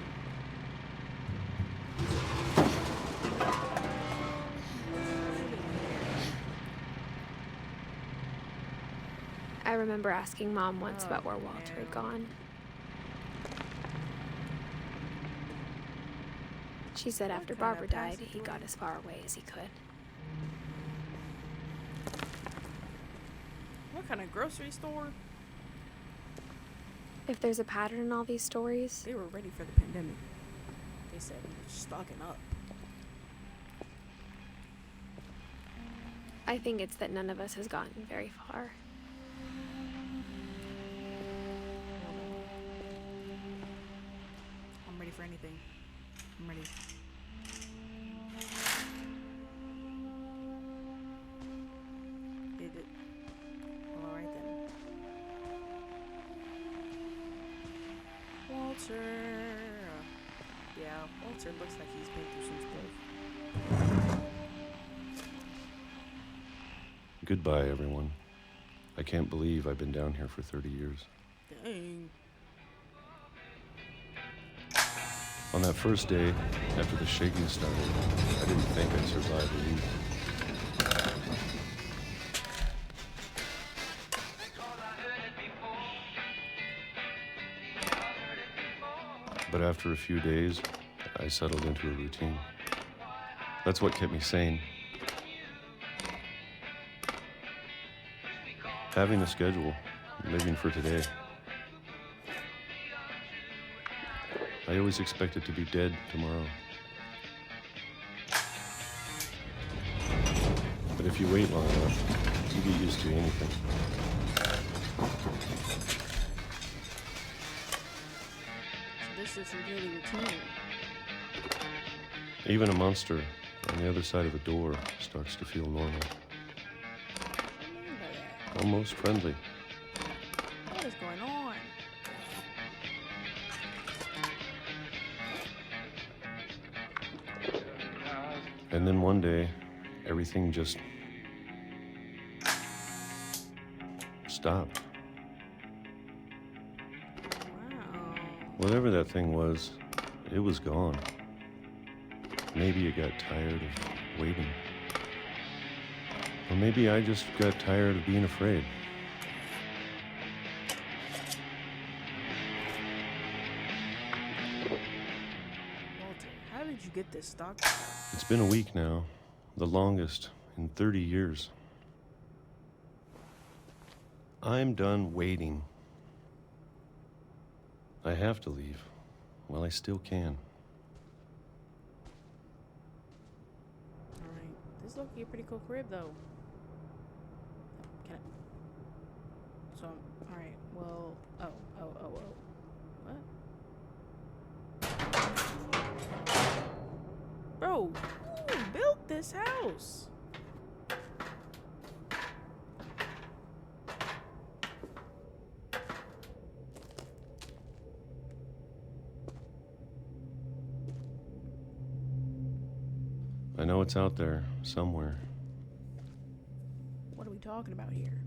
I remember asking Mom once about where Walter had gone. She said after Barbara died, he got as far away as he could. What kind of grocery store? If there's a pattern in all these stories, They were ready for the pandemic. They said we were stocking up. I think it's that none of us has gotten very far. I'm ready for anything. I'm ready. Well, alright then. Walter. Yeah, Walter looks like he's been through some stuff. Goodbye, everyone. I can't believe I've been down here for 30 years. Dang. On that first day, after the shaking started, I didn't think I'd survive a week. But after a few days, I settled into a routine. That's what kept me sane. Having a schedule, living for today. I always expected to be dead tomorrow. But if you wait long enough, you get used to anything. So this is your daily routine. Even a monster on the other side of a door starts to feel normal. What do you mean by that? Almost friendly. What is going on? And then one day, everything just stopped. Wow. Whatever that thing was, it was gone. Maybe it got tired of waiting. Or maybe I just got tired of being afraid. Walter, how did you get this stock? It's been a week now, the longest in 30 years. I'm done waiting. I have to leave while I still can. Alright. This looks like a pretty cool crib, though. Can I... So, alright, well... Oh. What? Bro, who built this house? I know it's out there somewhere. What are we talking about here?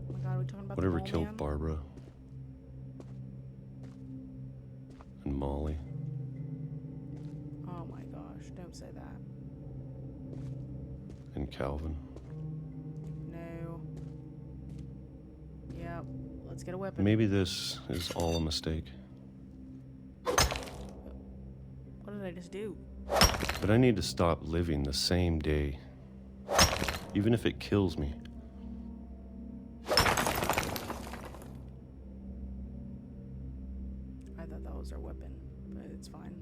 Oh my god, are we talking about Whatever the mole killed man? Barbara and Molly. Oh my gosh, don't say that. And Calvin. No. Yep, let's get a weapon. Maybe this is all a mistake. What did I just do? But I need to stop living the same day, even if it kills me. I thought that was our weapon, but it's fine.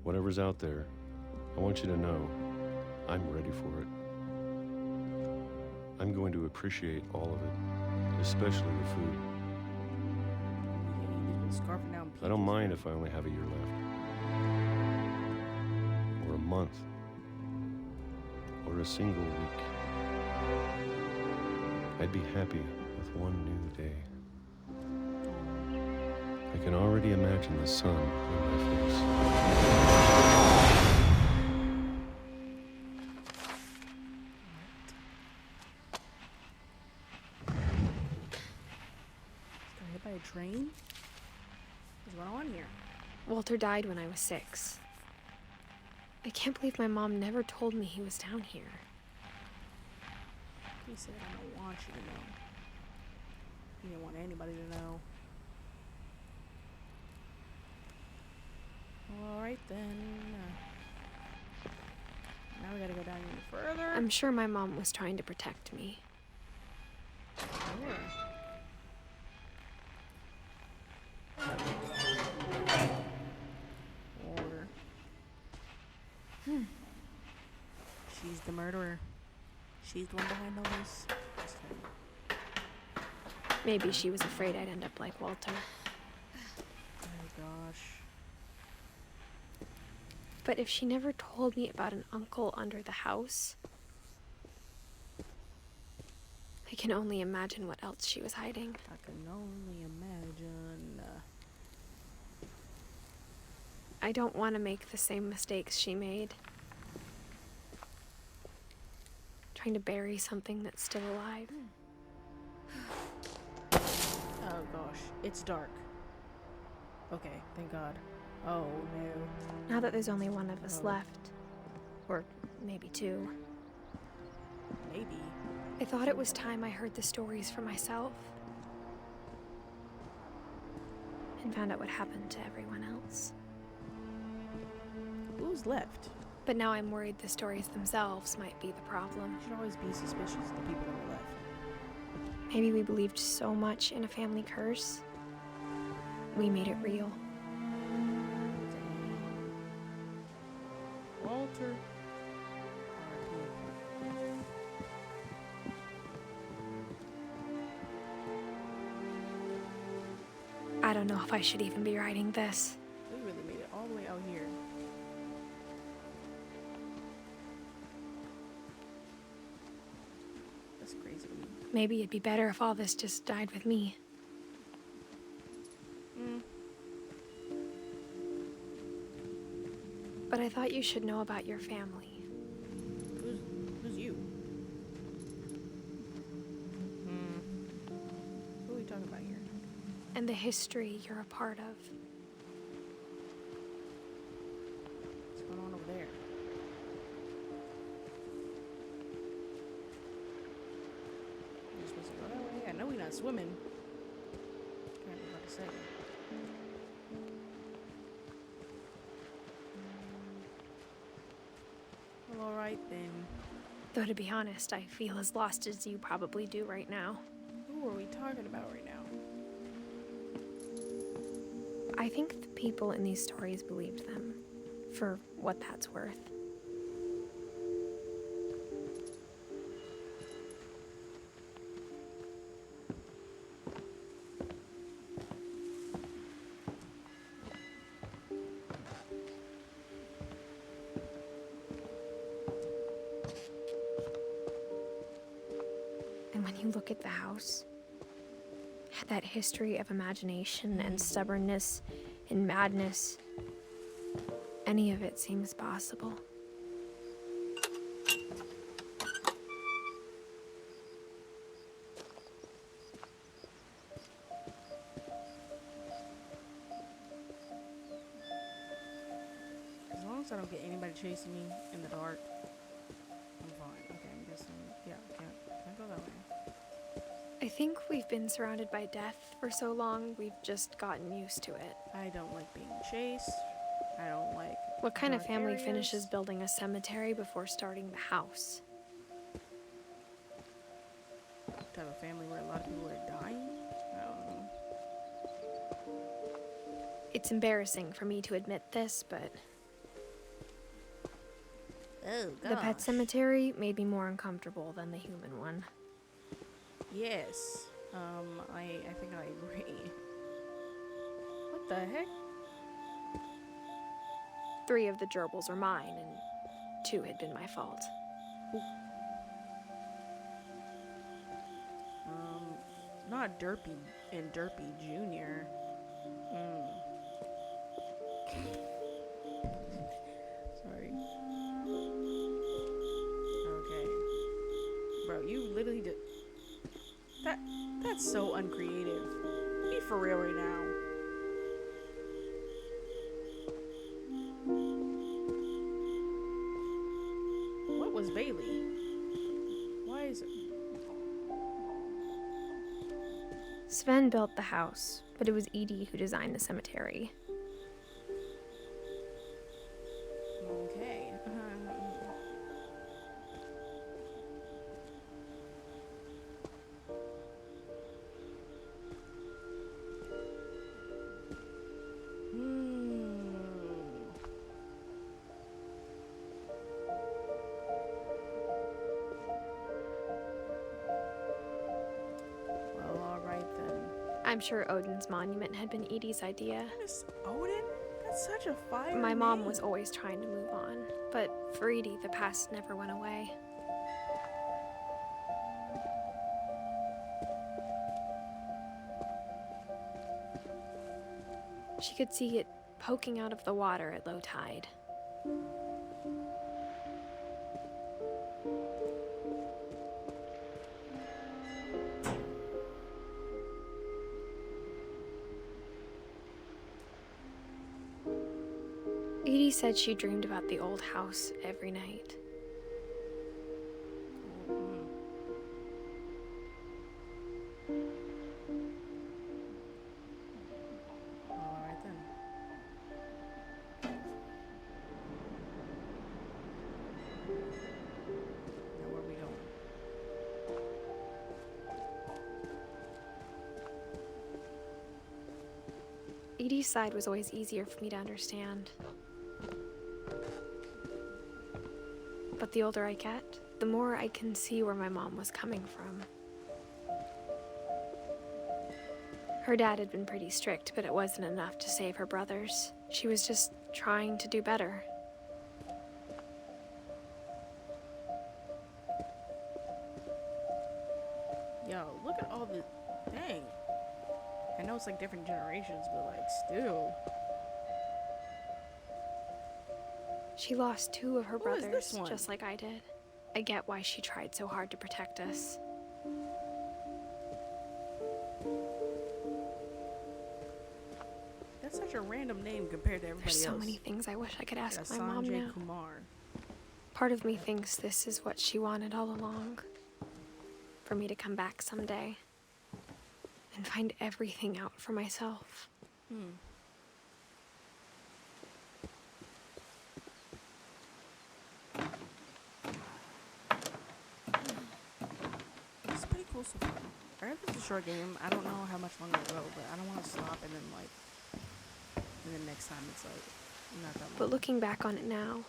Whatever's out there, I want you to know I'm ready for it. I'm going to appreciate all of it, especially the food. Yeah, he's been scarfing down I don't peaches. mind if I only have a year left. Or a month. Or a single week. I'd be happy with one new day. I can already imagine the sun on my face. Got hit by a train? What's going on here? Walter died when I was 6. I can't believe my mom never told me he was down here. He said, I don't want you to know. He didn't want anybody to know. Alright then. Now we gotta go down even further. I'm sure my mom was trying to protect me. Sure. Or... She's the murderer. She's the one behind all this. Just kidding. Maybe she was afraid I'd end up like Walter. Oh gosh. But if she never told me about an uncle under the house, I can only imagine what else she was hiding. I can only imagine. I don't want to make the same mistakes she made. Trying to bury something that's still alive. Oh gosh, it's dark. Okay, thank God. Oh no. Now that there's only one of us left, or maybe 2, Maybe. I thought it was time I heard the stories for myself and found out what happened to everyone else. Who's left? But now I'm worried the stories themselves might be the problem. You should always be suspicious of the people that are left. Maybe we believed so much in a family curse, we made it real. Walter. I don't know if I should even be writing this. We really made it all the way out here. That's crazy. Maybe it'd be better if all this just died with me. But I thought you should know about your family. Who's you? What are we talking about here? And the history you're a part of. What's going on over there? We're supposed to go that way? I know we're not swimming. Can't be about to say. Well, alright then. Though to be honest, I feel as lost as you probably do right now. Who are we talking about right now? I think the people in these stories believed them, for what that's worth. And when you look at the house, that history of imagination and stubbornness and madness, any of it seems possible. As long as I don't get anybody chasing me in the dark, I'm fine. Okay, I'm guessing. Yeah, can't go that way. I think we've been surrounded by death for so long, we've just gotten used to it. I don't like being chased. I don't like. What kind of dark family areas. finishes building a cemetery before starting the house? Type of family where a lot of people are dying? I don't know. It's embarrassing for me to admit this, but Oh, the pet cemetery made me more uncomfortable than the human one. Yes. I think I agree. What the heck? 3 of the gerbils are mine, and 2 had been my fault. Not Derpy and Derpy Jr. Sorry. Okay. Bro, you literally did... That's so uncreative. Be for real right now. What was Bailey? Why is it? Sven built the house, but it was Edie who designed the cemetery. Okay. Well, alright then. I'm sure Odin's monument had been Edie's idea. Miss Odin? That's such a fire My mom name. was always trying to move on, but for Edie, the past never went away. She could see it poking out of the water at low tide. Edie said she dreamed about the old house every night. Alright then. Now where are we going? Edie's side was always easier for me to understand. But the older I get, the more I can see where my mom was coming from. Her dad had been pretty strict, but it wasn't enough to save her brothers. She was just trying to do better. Yo, look at all the... Dang. I know it's like different generations, but like still. She lost 2 of her Who is this brothers, one? just like I did. I get why she tried so hard to protect us. That's such a random name compared to everybody There's so else. many things I wish I could ask Like my mom Sanjay now. Kumar. Part of me thinks this is what she wanted all along. For me to come back someday and find everything out for myself. It's pretty cool so far. I heard it's a short game. I don't know how much longer it'll go, but I don't want to stop and then next time it's like not that long. But looking back on it now,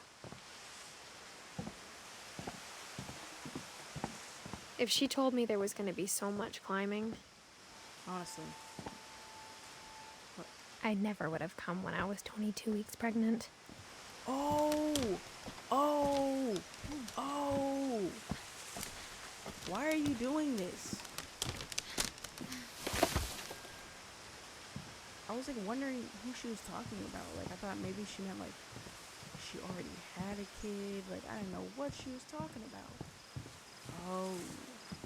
if she told me there was going to be so much climbing, Honestly. I never would have come when I was 22 weeks pregnant. Oh! Why are you doing this? I was like wondering who she was talking about. Like I thought maybe she meant like she already had a kid. Like I didn't know what she was talking about. Oh,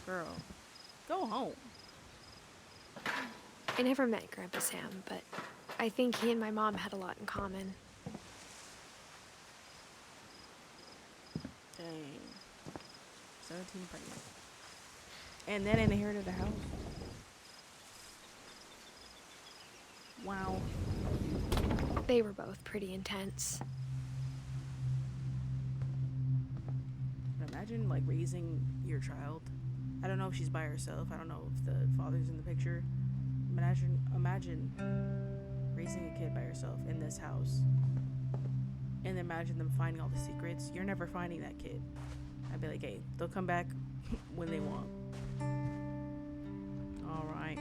girl. Go home. I never met Grandpa Sam, but I think he and my mom had a lot in common. Dang. 17 pregnant. And then inherited a house. Wow. They were both pretty intense. But imagine like raising your child. I don't know if she's by herself. I don't know if the father's in the picture. Imagine raising a kid by yourself in this house. And imagine them finding all the secrets. You're never finding that kid. I'd be like, hey, they'll come back when they want. All right.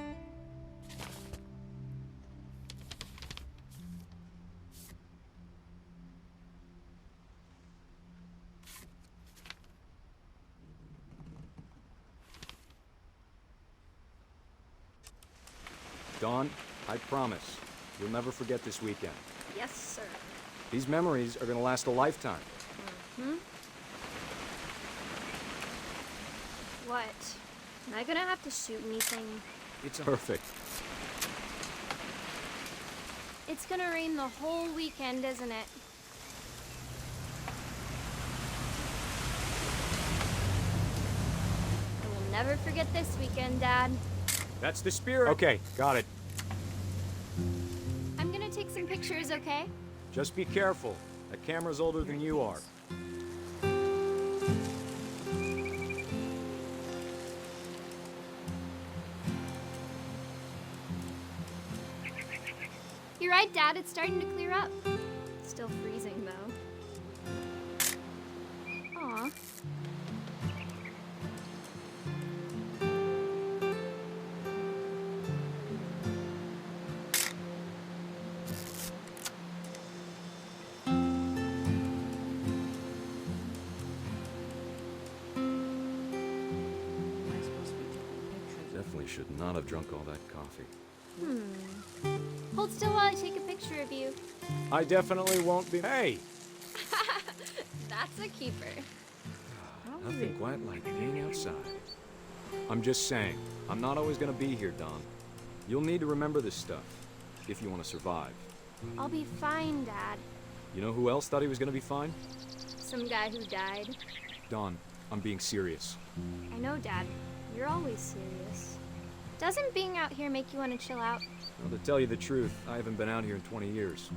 Dawn, I promise, you'll never forget this weekend. Yes, sir. These memories are gonna last a lifetime. What? Am I gonna have to shoot anything? It's perfect. It's gonna rain the whole weekend, isn't it? I will never forget this weekend, Dad. That's the spirit. Okay, got it. I'm gonna take some pictures, okay? Just be careful. That camera's older than you are. You're right, Dad. It's starting to clear up. Still freezing, though. Aw. Am I supposed to be taking pictures? Definitely should not have drunk all that coffee. Hold still while I take a picture of you. I definitely won't be. Hey! That's a keeper. Nothing quite like being outside. I'm just saying, I'm not always gonna be here, Don. You'll need to remember this stuff, if you want to survive. I'll be fine, Dad. You know who else thought he was gonna be fine? Some guy who died. Don, I'm being serious. I know, Dad. You're always serious. Doesn't being out here make you want to chill out? Well, to tell you the truth, I haven't been out here in 20 years.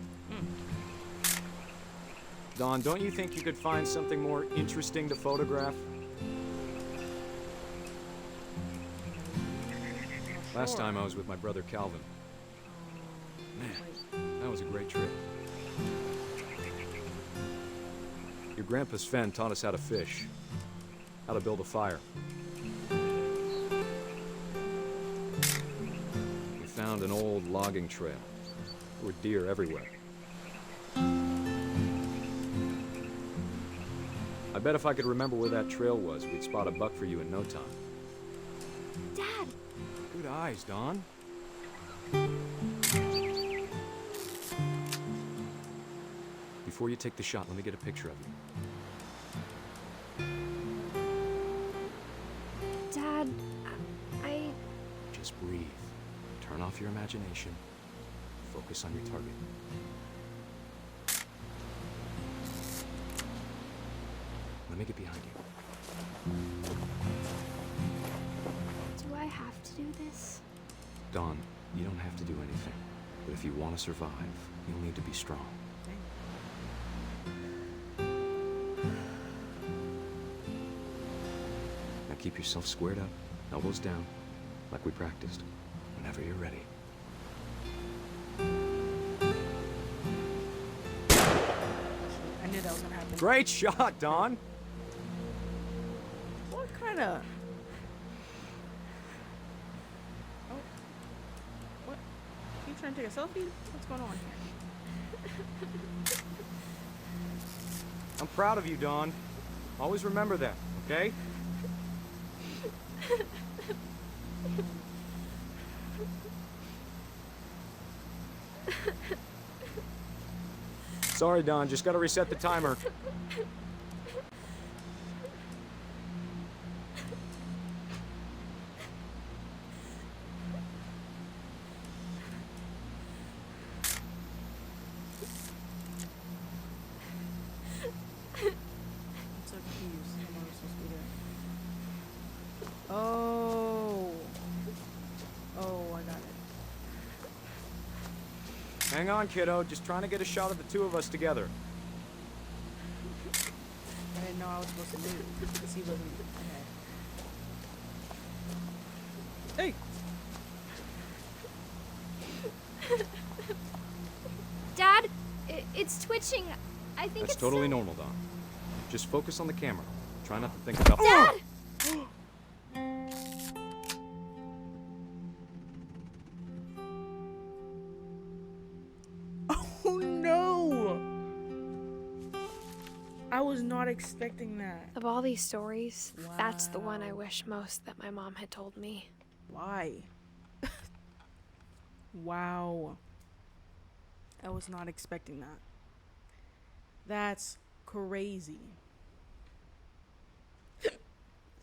Don, don't you think you could find something more interesting to photograph? Last time I was with my brother Calvin. Man, that was a great trip. Your grandpa Sven taught us how to fish, how to build a fire. We found an old logging trail. There were deer everywhere. I bet if I could remember where that trail was, we'd spot a buck for you in no time. Dad! Good eyes, Dawn. Before you take the shot, let me get a picture of you. Dad, I... Just breathe. Turn off your imagination. Focus on your target. Let me get behind you. Do I have to do this? Dawn, you don't have to do anything. But if you want to survive, you'll need to be strong. Now keep yourself squared up, elbows down, like we practiced, whenever you're ready. I knew that was gonna happen. Great shot, Dawn! What kind of... Oh. What? You trying to take a selfie? What's going on here? I'm proud of you, Dawn. Always remember that, okay? Sorry, Dawn. Just gotta reset the timer. I'm so confused. I'm not supposed to be there. Oh. Oh, I got it. Hang on, kiddo. Just trying to get a shot of the two of us together. I didn't know I was supposed to do it because he wasn't. Okay. Hey. Dad, it's twitching. I think That's it's totally normal, Dawn. Just focus on the camera. Try not to think about... Dad! Oh no! I was not expecting that. Of all these stories, that's the one I wish most that my mom had told me. Why? Wow. I was not expecting that. That's crazy.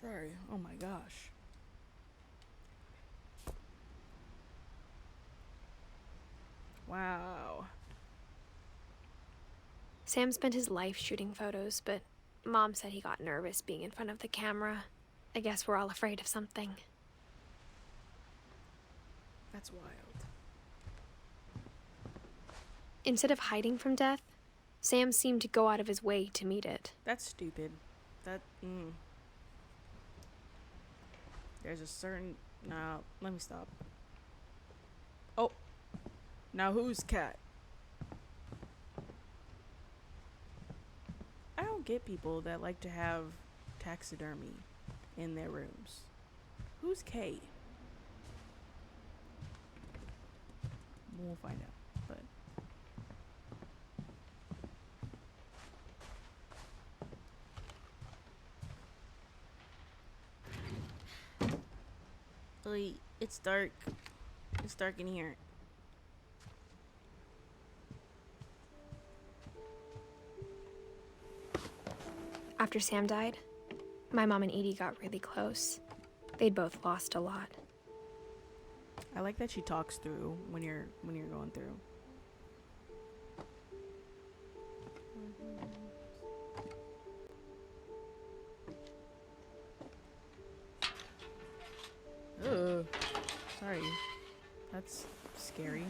Sorry. Oh my gosh. Wow. Sam spent his life shooting photos, but Mom said he got nervous being in front of the camera. I guess we're all afraid of something. That's wild. Instead of hiding from death, Sam seemed to go out of his way to meet it. That's stupid. There's a certain... Now, let me stop. Oh. Now who's cat? I don't get people that like to have taxidermy in their rooms. Who's Kate? We'll find out, but... Wait, it's dark. It's dark in here. After Sam died, my mom and Edie got really close. They'd both lost a lot. I like that she talks through when you're going through. Ugh. Sorry. That's scary.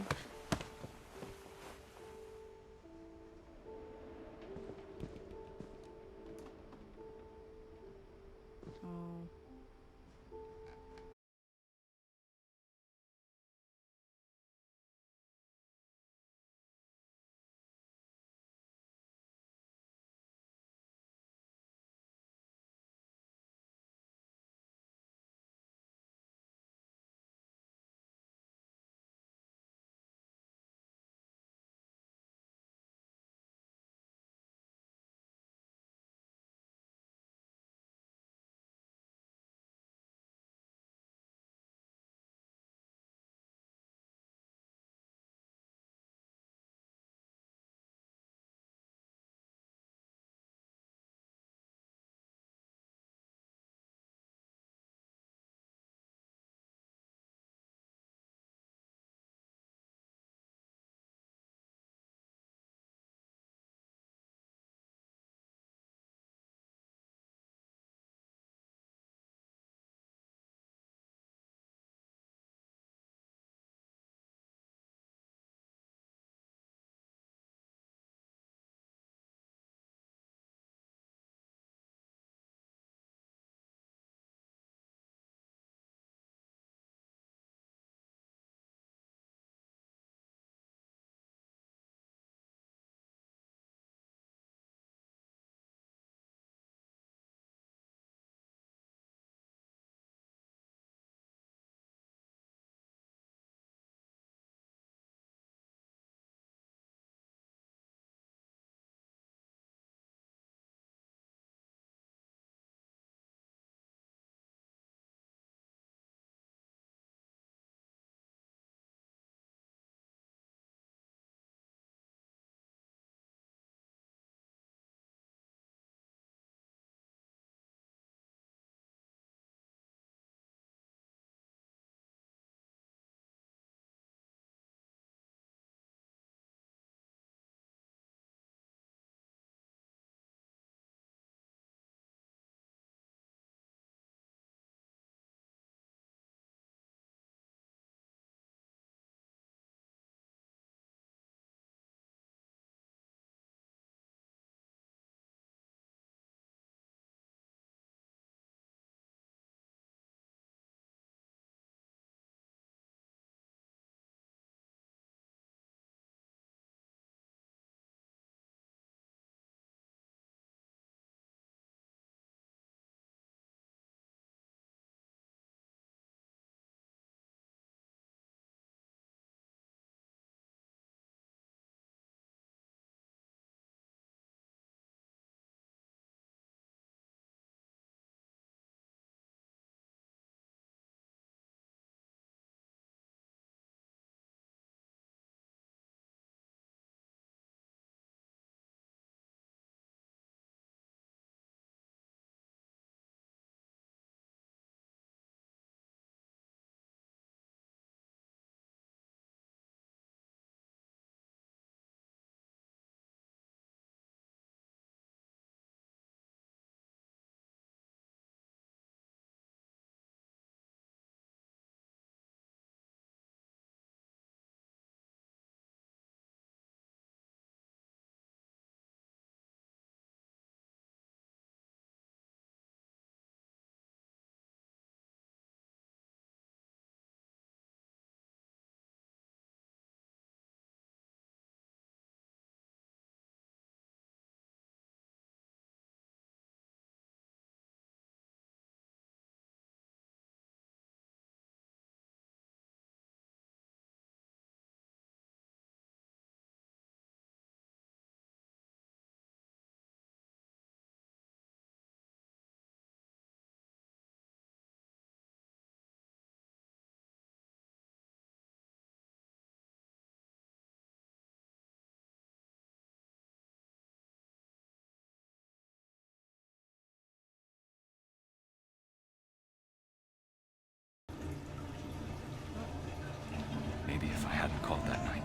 maybe if I hadn't called that night.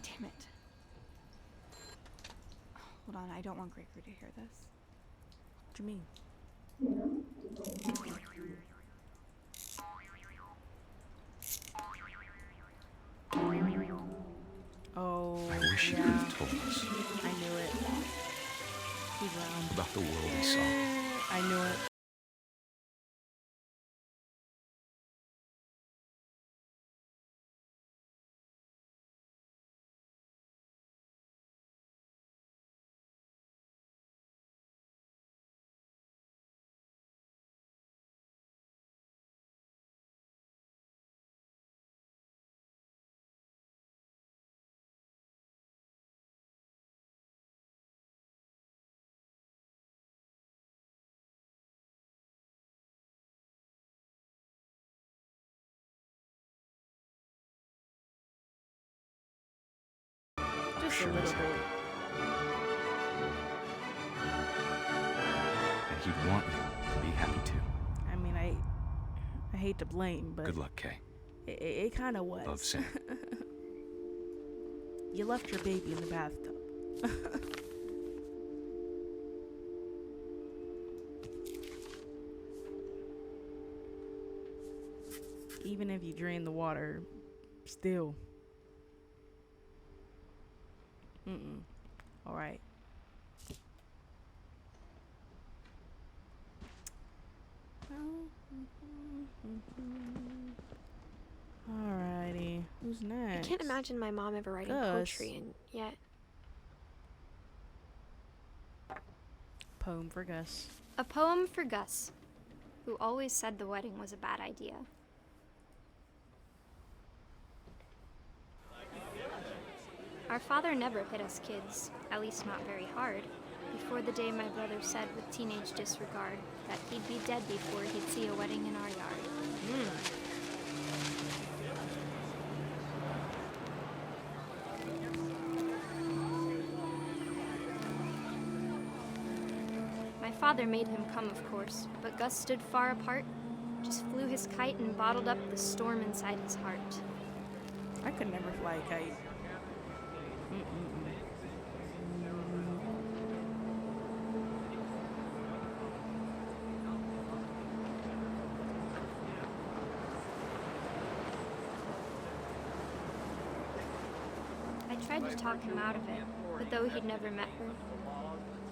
Damn it. Hold on, I don't want Gregory to hear this. What do you mean? Oh, I wish you could have told us I knew it. He drowned. about the world he saw. I knew it. Just a Sure little as bit. heck. And he'd want you to be happy too. I mean, I hate to blame, but Good luck, Kay. it kind of was. Love, Sam. You left your baby in the bathtub. Even if you drain the water, still. All right. Alrighty. Who's next? I can't imagine my mom ever writing Gus. poetry, and yet Poem for Gus. a poem for Gus, who always said the wedding was a bad idea. Our father never hit us kids, at least not very hard, before the day my brother said with teenage disregard that he'd be dead before he'd see a wedding in our yard. My father made him come, of course, but Gus stood far apart, just flew his kite and bottled up the storm inside his heart. I could never fly a kite. I tried to talk him out of it, but though he'd never met her,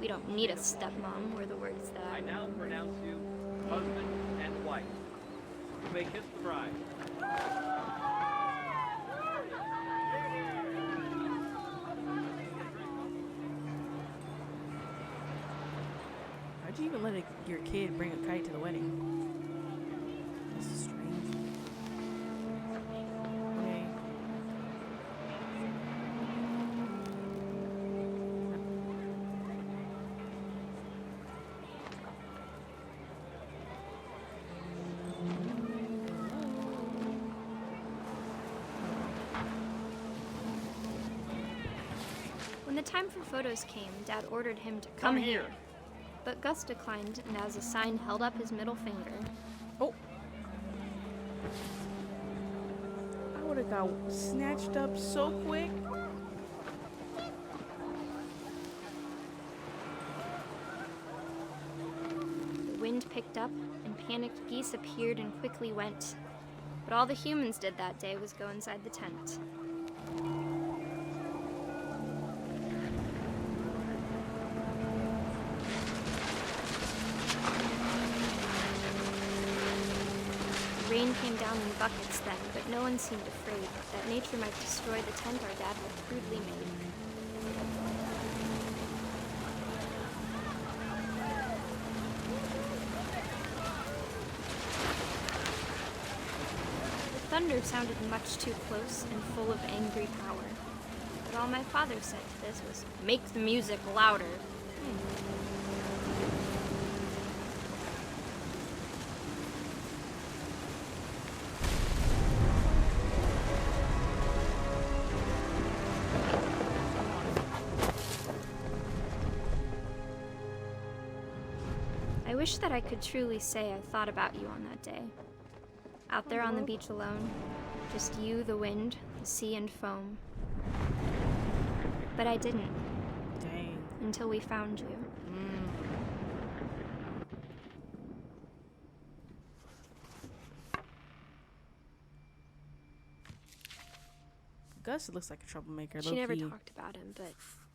we don't need a stepmom were the words that I now remember. pronounce you husband and wife. You may kiss the bride. How'd you even let your kid bring a kite to the wedding? This is strange. Okay. When the time for photos came, Dad ordered him to come here. But Gus declined, and as a sign held up his middle finger. Oh. I would have got snatched up so quick. The wind picked up, and panicked geese appeared and quickly went. But all the humans did that day was go inside the tent. The rain came down in buckets then, but no one seemed afraid that nature might destroy the tent our dad had crudely made. The thunder sounded much too close and full of angry power. But all my father said to this was, "Make the music louder." I wish that I could truly say I thought about you on that day. Out there on the beach alone. Just you, the wind, the sea, and foam. But I didn't. Dang. Until we found you. Gus looks like a troublemaker. She never talked about him, but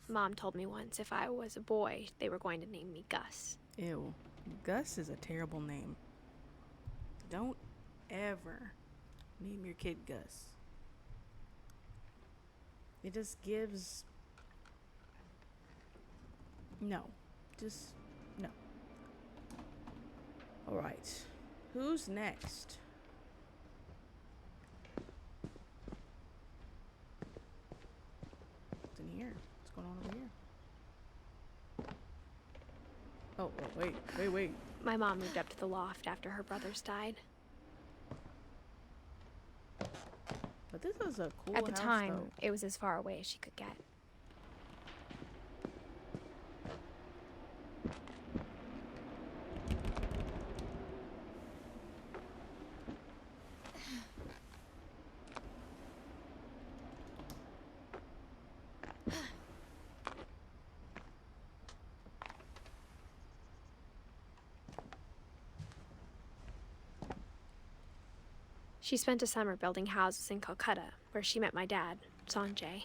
Mom told me once if I was a boy, they were going to name me Gus. Ew. Gus is a terrible name. Don't ever name your kid Gus. It just gives... No. Just... no. Alright. Who's next? What's in here? What's going on over here? Oh, wait. My mom moved up to the loft after her brothers died. But this is a cool At the house, time, though. it was as far away as she could get. She spent a summer building houses in Calcutta, where she met my dad, Sanjay.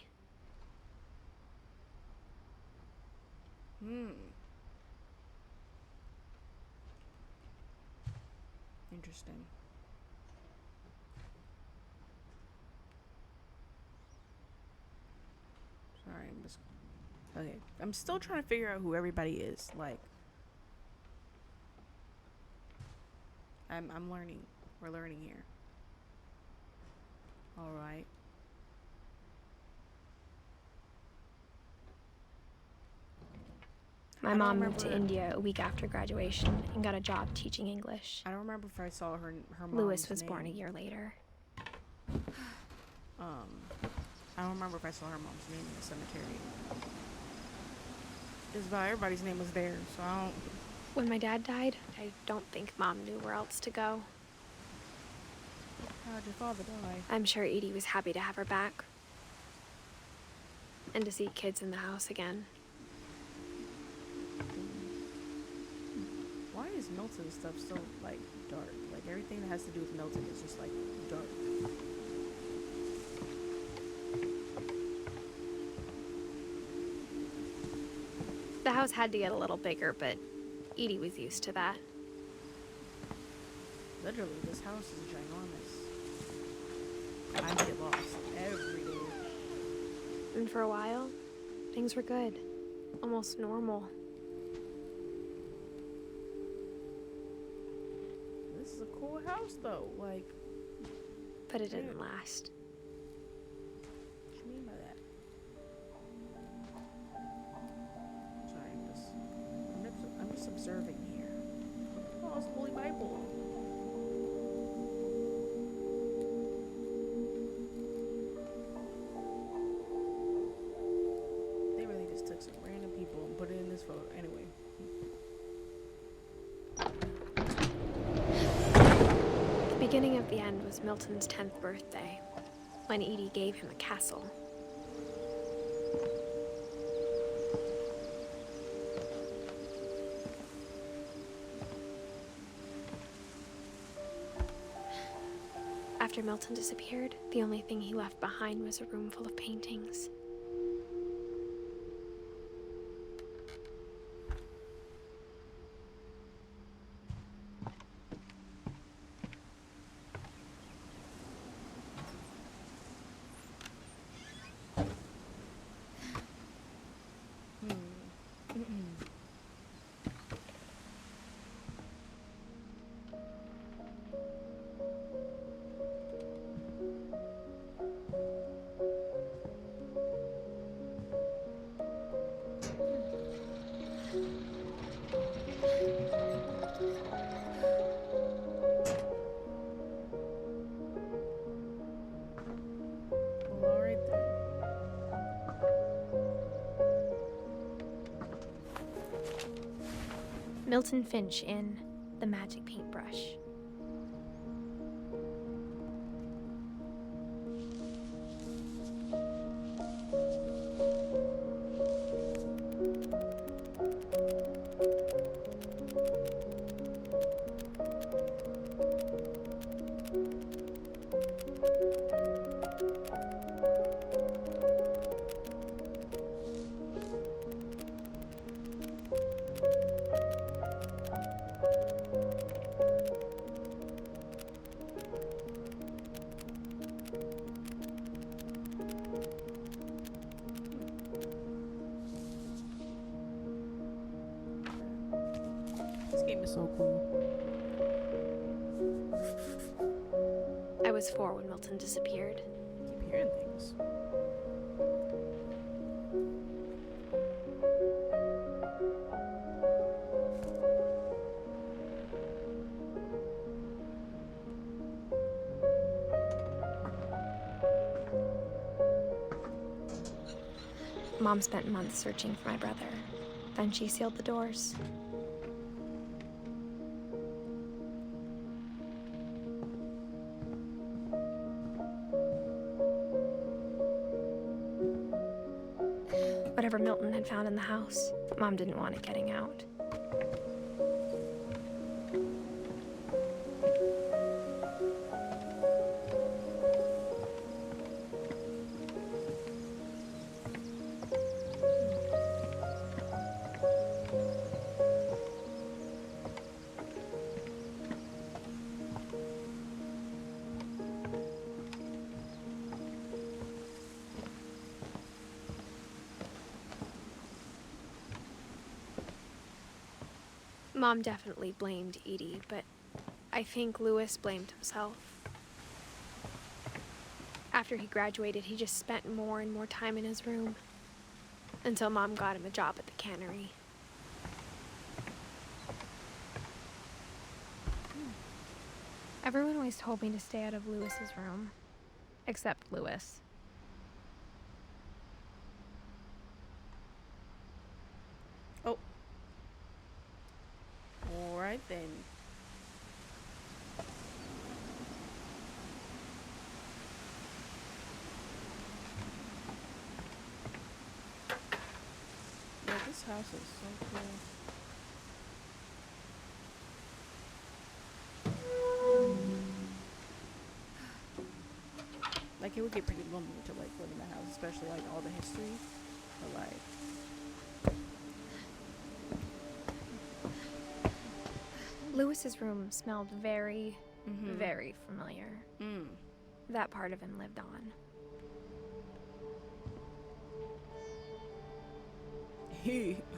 Interesting. Sorry, okay. I'm still trying to figure out who everybody is. Like, I'm learning. We're learning here. All right. My mom moved to India a week after graduation and got a job teaching English. I don't remember if I saw her mom's Lewis was name. born a year later. I don't remember if I saw her mom's name in the cemetery. Just about everybody's name was there, so I don't... When my dad died, I don't think Mom knew where else to go. How'd your father die? I'm sure Edie was happy to have her back. And to see kids in the house again. Why is Milton stuff so, like, dark? Like, everything that has to do with Milton is just, like, dark. The house had to get a little bigger, but Edie was used to that. Literally, this house is ginormous. I get lost every day. And for a while, things were good. Almost normal. This is a cool house, though. Like... But it didn't last. What do you mean by that? Sorry, I'm just observing here. Oh, it's the Holy Bible. They really just took some random people and put it in this photo. Anyway. The beginning of the end was Milton's 10th birthday, when Edie gave him a castle. After Milton disappeared, the only thing he left behind was a room full of paintings. Milton Finch in The Magic Paintbrush. game is so cool. I was 4 when Milton disappeared. Keep hearing things. Mom spent months searching for my brother. Then she sealed the doors. Whatever Milton had found in the house, Mom didn't want it getting out. Mom definitely blamed Edie, but I think Lewis blamed himself. After he graduated, he just spent more and more time in his room, until Mom got him a job at the cannery. Everyone always told me to stay out of Lewis's room, except Lewis. Oh. Alright then. Yeah, this house is so cool. Like, it would get pretty lonely to like live in the house, especially like all the history. But like, Lewis's room smelled very, very familiar. That part of him lived on.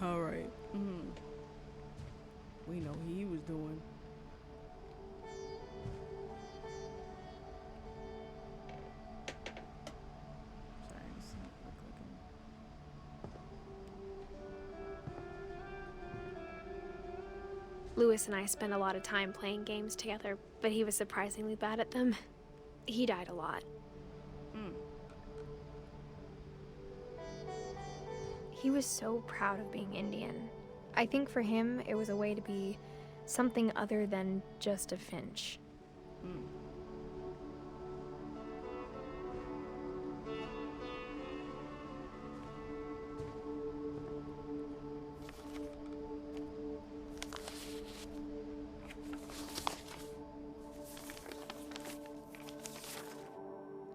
Alright. We know what he was doing. Sorry, it's not clicking. Lewis and I spent a lot of time playing games together, but he was surprisingly bad at them. He died a lot. He was so proud of being Indian. I think for him, it was a way to be something other than just a Finch.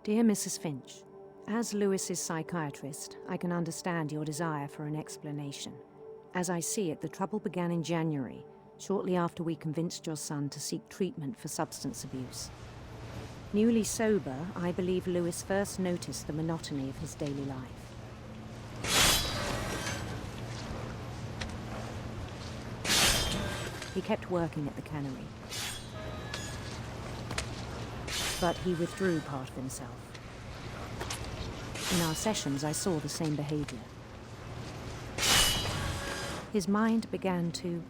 Dear Mrs. Finch, as Lewis's psychiatrist, I can understand your desire for an explanation. As I see it, the trouble began in January, shortly after we convinced your son to seek treatment for substance abuse. Newly sober, I believe Lewis first noticed the monotony of his daily life. He kept working at the cannery, but he withdrew part of himself. In our sessions, I saw the same behavior. His mind began to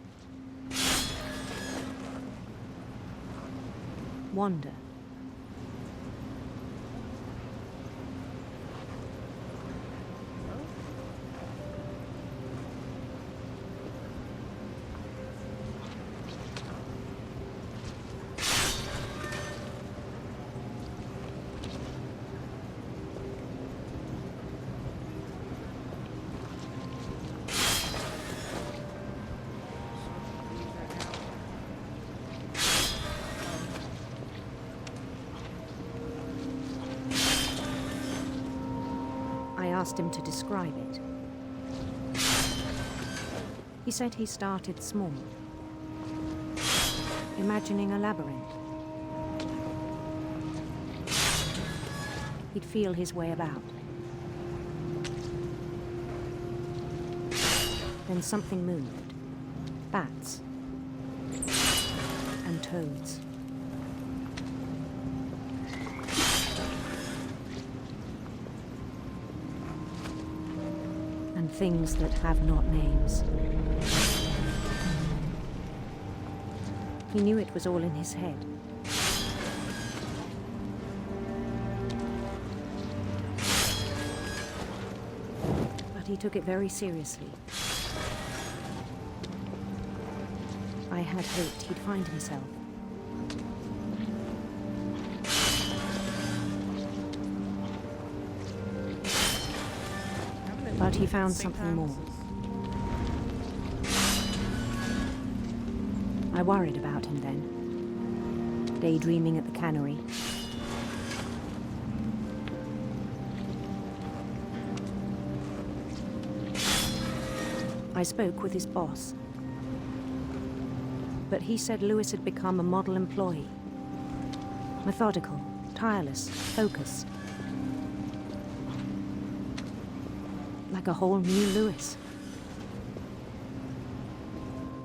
wander. I asked him to describe it. He said he started small, imagining a labyrinth. He'd feel his way about. Then something moved. Bats. toads. And things that have not names. He knew it was all in his head. But he took it very seriously. I had hoped he'd find himself. But he found something more. I worried about him then, daydreaming at the cannery. I spoke with his boss, but he said Lewis had become a model employee. Methodical, tireless, focused. Like a whole new Lewis.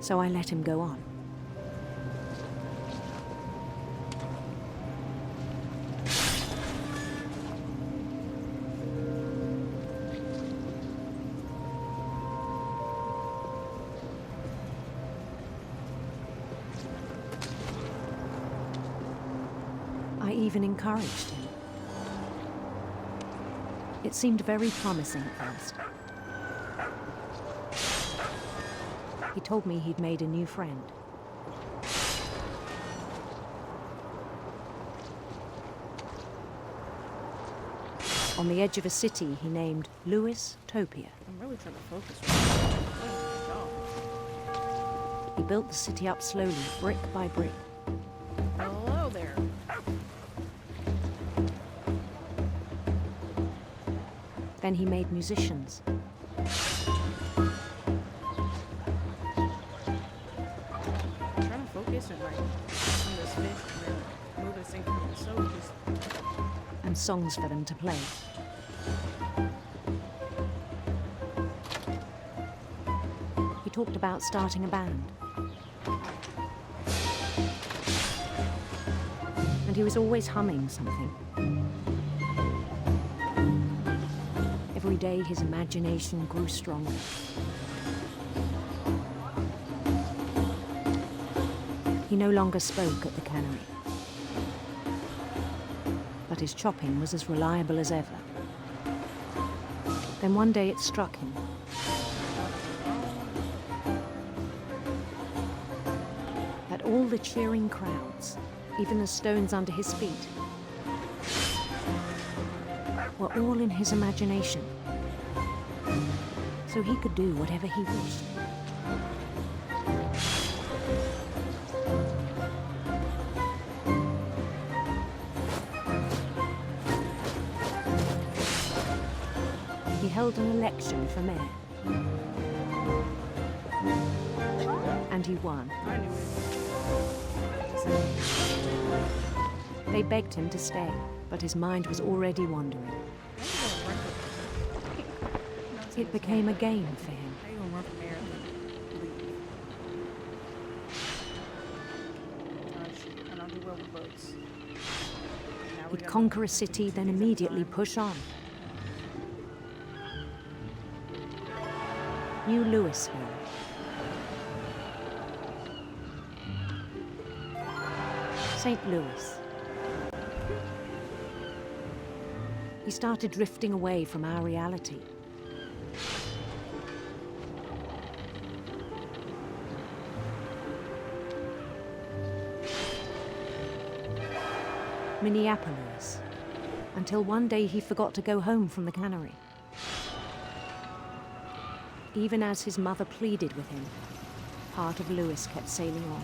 So I let him go on. I even encouraged him. It seemed very promising at first. He told me he'd made a new friend. On the edge of a city he named Lewis-topia. I'm really trying to focus. He built the city up slowly, brick by brick. Hello there. Then he made musicians. I'm trying to focus and like on this fish and move this thing from the soap. And songs for them to play. He talked about starting a band. And he was always humming something. Every day his imagination grew stronger. He no longer spoke at the cannery. But his chopping was as reliable as ever. Then one day it struck him. That all the cheering crowds, even the stones under his feet, were all in his imagination. So he could do whatever he wished. He held an election for mayor. And he won. I knew it. They begged him to stay, but his mind was already wandering. It became a game for him. How you gonna run from there and leave? Oh shoot, I don't do well with boats. He'd conquer a city, then immediately push on. New Louisville. St. Louis. He started drifting away from our reality. Minneapolis, until one day he forgot to go home from the cannery. Even as his mother pleaded with him, part of Lewis kept sailing on.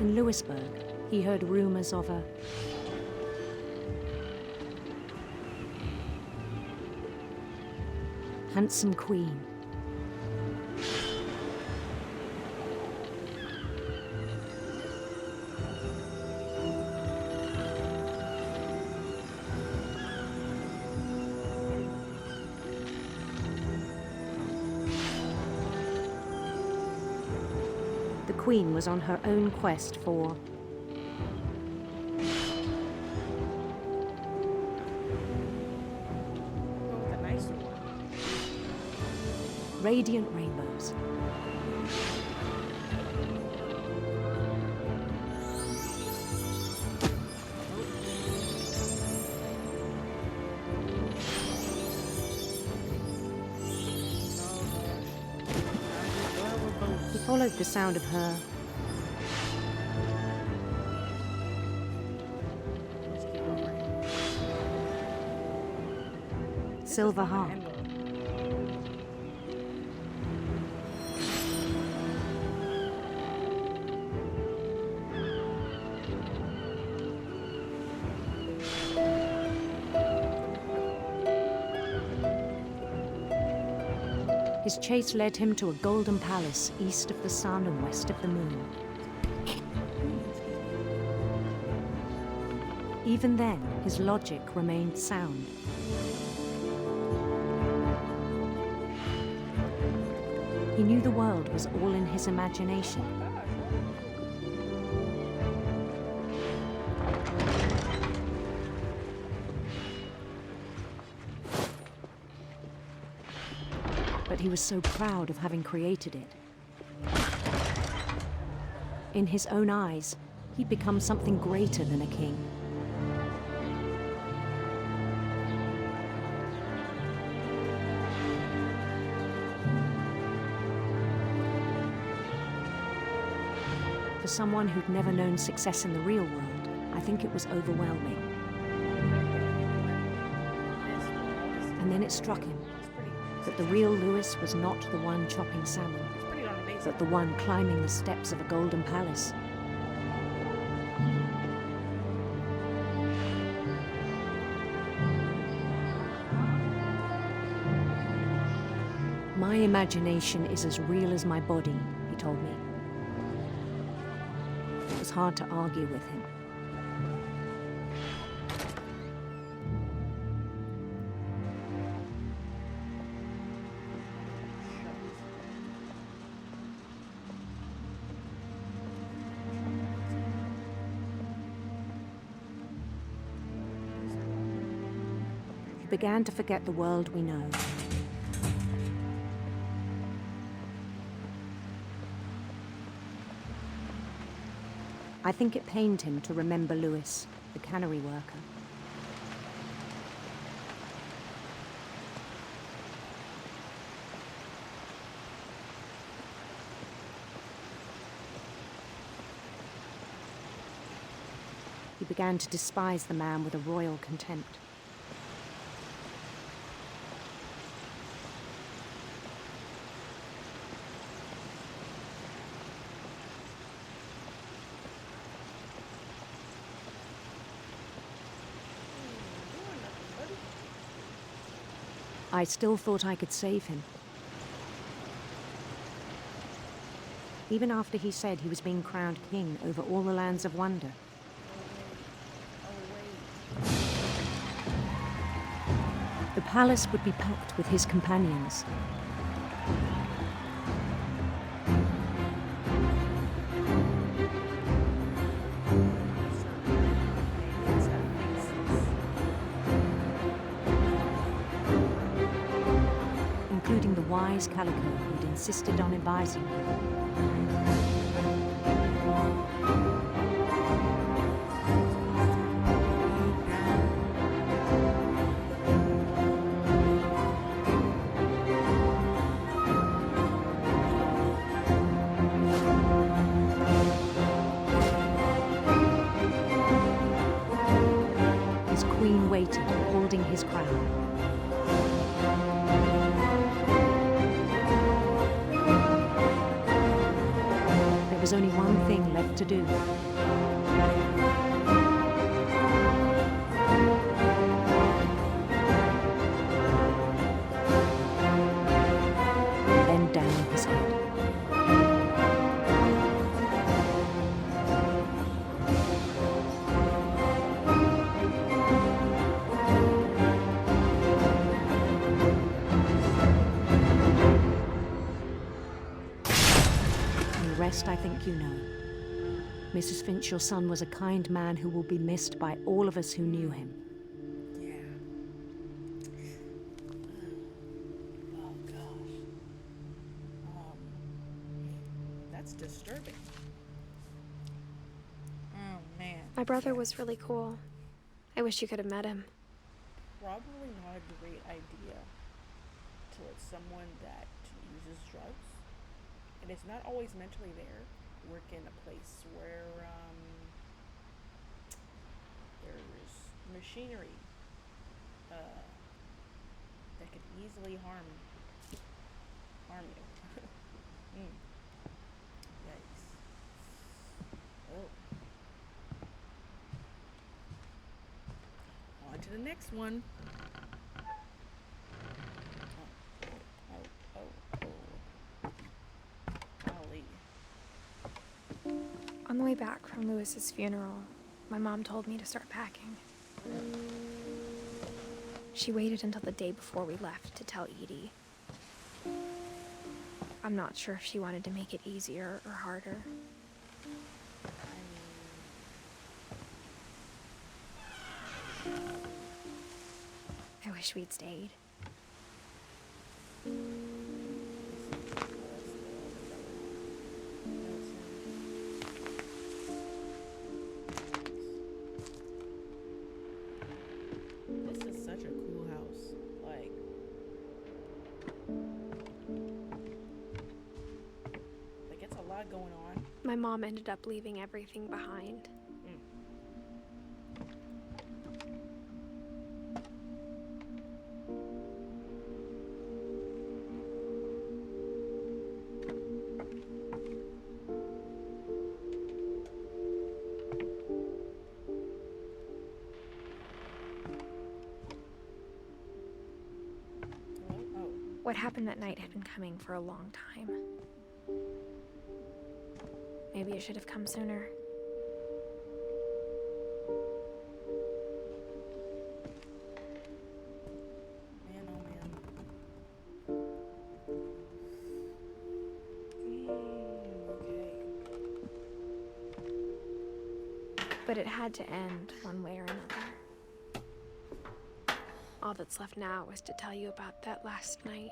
In Lewisburg, he heard rumors of a handsome queen. queen was on her own quest for radiant rainbows. He followed the sound of her silver harp. His chase led him to a golden palace east of the sun and west of the moon. Even then, his logic remained sound. He knew the world was all in his imagination. But he was so proud of having created it. In his own eyes, he'd become something greater than a king. For someone who'd never known success in the real world, I think it was overwhelming. And then it struck him that the real Lewis was not the one chopping salmon, but the one climbing the steps of a golden palace. My imagination is as real as my body, he told me. It was hard to argue with him. He began to forget the world we know. I think it pained him to remember Lewis, the cannery worker. He began to despise the man with a royal contempt. I still thought I could save him. Even after he said he was being crowned king over all the lands of wonder. The palace would be packed with his companions. Including the wise Calico who'd insisted on advising him. His queen waited, holding his crown. There was only one thing left to do. Bend down his head. rest, I think you know. Mrs. Finch, your son was a kind man who will be missed by all of us who knew him. Yeah. Oh gosh. That's disturbing. Oh man. My brother was really cool. I wish you could have met him. Probably not a great idea to let someone that uses drugs and is not always mentally there work in a place where there's machinery that could easily harm you. Yikes. Oh. On to the next one. Golly. On the way back from Lewis's funeral, my mom told me to start packing. She waited until the day before we left to tell Edie. I'm not sure if she wanted to make it easier or harder. I wish we'd stayed. This is such a cool house. Like it's a lot going on. My mom ended up leaving everything behind. What happened that night had been coming for a long time. Maybe it should have come sooner. Man, oh man. Okay. But it had to end one way or another. All that's left now is to tell you about that last night.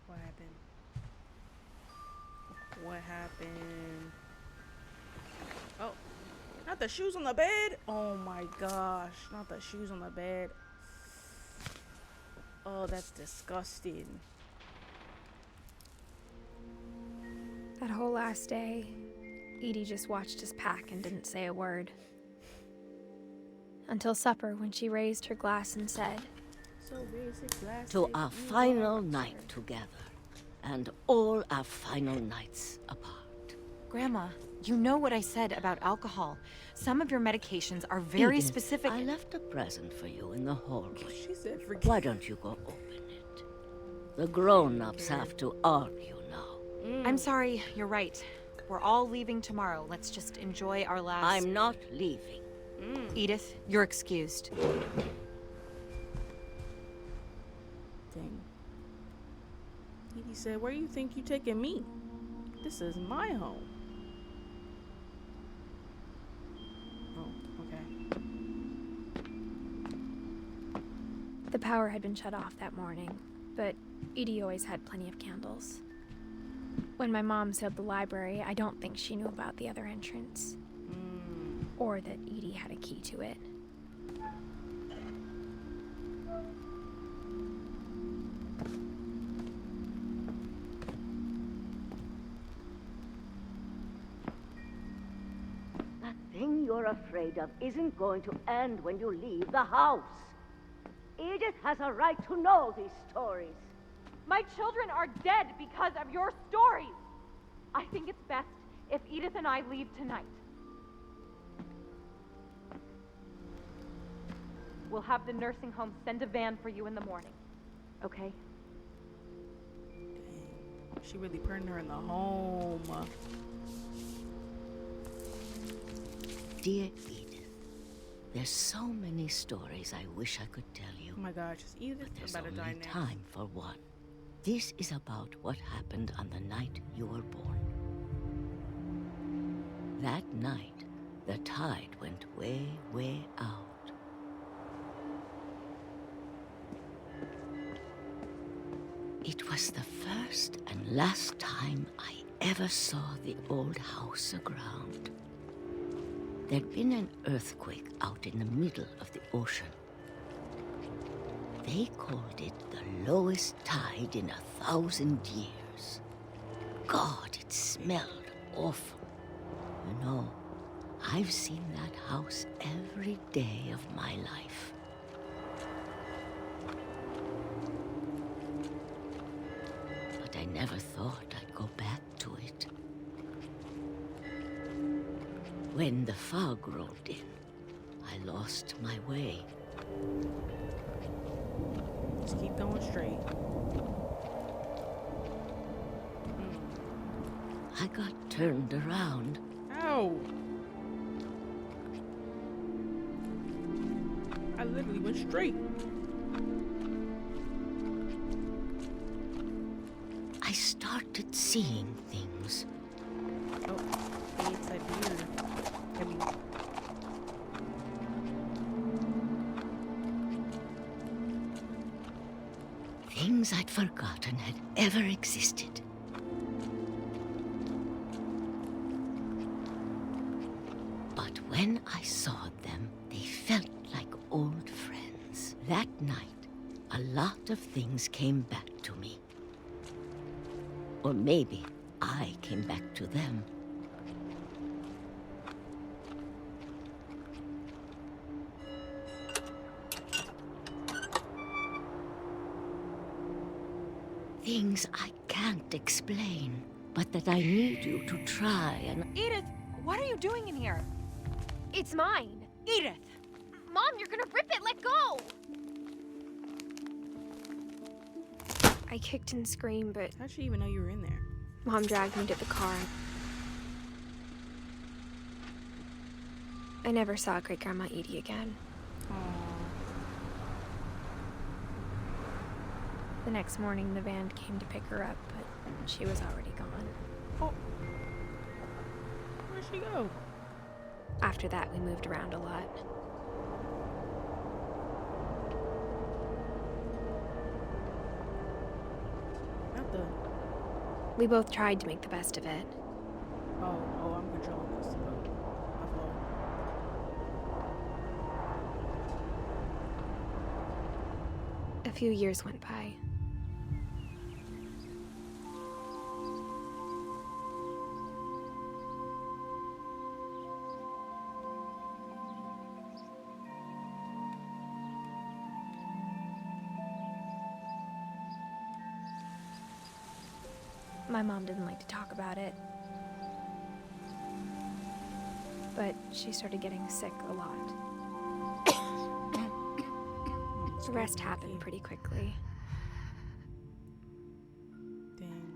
What happened? What happened? Oh, not the shoes on the bed. Oh my gosh, not the shoes on the bed. Oh, that's disgusting. That whole last day, Edie just watched us pack and didn't say a word. Until supper, when she raised her glass and said, "To our final night together, and all our final nights apart." Grandma, you know what I said about alcohol. Some of your medications are very Edith, specific. I left a present for you in the hallway. She said, Why don't you go open it? The grown-ups have to argue now. I'm sorry, you're right. We're all leaving tomorrow. Let's just enjoy our last... I'm not leaving. Edith, you're excused. Dang. Edie said, "Where you think you taking me? This is my home." Oh, okay. The power had been shut off that morning, but Edie always had plenty of candles. When my mom sealed the library, I don't think she knew about the other entrance. Or that Edie had a key to it. That thing you're afraid of isn't going to end when you leave the house. Edith has a right to know these stories. My children are dead because of your stories. I think it's best if Edith and I leave tonight. We'll have the nursing home send a van for you in the morning. Okay? Dang. She really putting her in the home. Dear Edith, there's so many stories I wish I could tell you. Oh my gosh, is Edith but there's about to only die now? time for one. This is about what happened on the night you were born. That night, the tide went way, way out. It was the first and last time I ever saw the old house aground. There'd been an earthquake out in the middle of the ocean. They called it the lowest tide in 1,000 years. God, it smelled awful. You know, I've seen that house every day of my life. But I never thought I'd go back to it. When the fog rolled in, I lost my way. Just keep going straight. I got turned around. Ow! I literally went straight. I started seeing things. Oh, it's that beard. I mean, things I'd forgotten had ever existed. But when I saw them, they felt like old friends. That night, a lot of things came back to me. Or maybe I came back to them. Things I can't explain, but that I need you to try and... Edith, what are you doing in here? It's mine. Edith! Mom, you're gonna rip it! Let go! I kicked and screamed, but... How'd she even know you were in there? Mom dragged me to the car. I never saw Great-Grandma Edie again. The next morning, the van came to pick her up, but she was already gone. Oh. Where'd she go? After that, we moved around a lot. Not the... We both tried to make the best of it. Oh, I'm controlling this. My fault. A few years went by. My mom didn't like to talk about it. But she started getting sick a lot. The rest happened pretty quickly. Dang.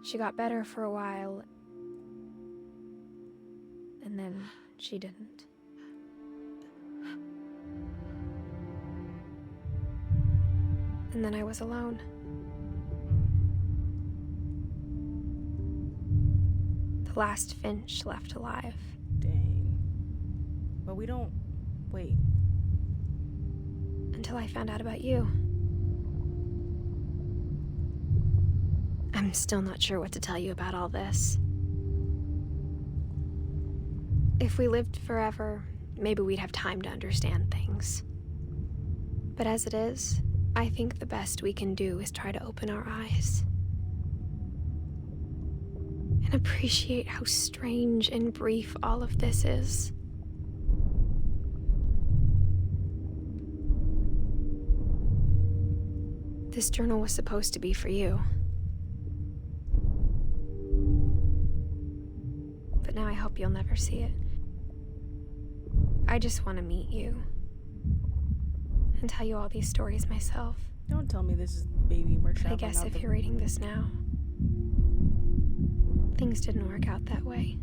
She got better for a while, and then she didn't. And then I was alone. The last Finch left alive. Dang. But we don't... Wait. Until I found out about you. I'm still not sure what to tell you about all this. If we lived forever, maybe we'd have time to understand things. But as it is, I think the best we can do is try to open our eyes. And appreciate how strange and brief all of this is. This journal was supposed to be for you. But now I hope you'll never see it. I just want to meet you. And tell you all these stories myself. Don't tell me this is baby we're traveling. I guess if you're reading this now, things didn't work out that way.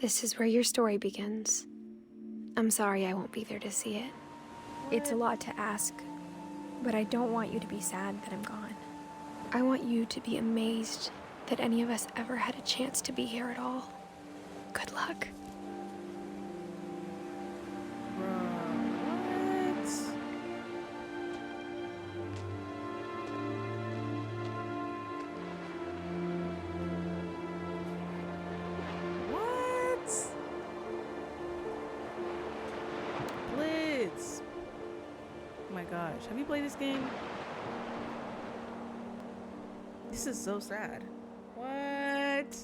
This is where your story begins. I'm sorry I won't be there to see it. It's a lot to ask, but I don't want you to be sad that I'm gone. I want you to be amazed that any of us ever had a chance to be here at all. Good luck. Have you played this game? This is so sad. What?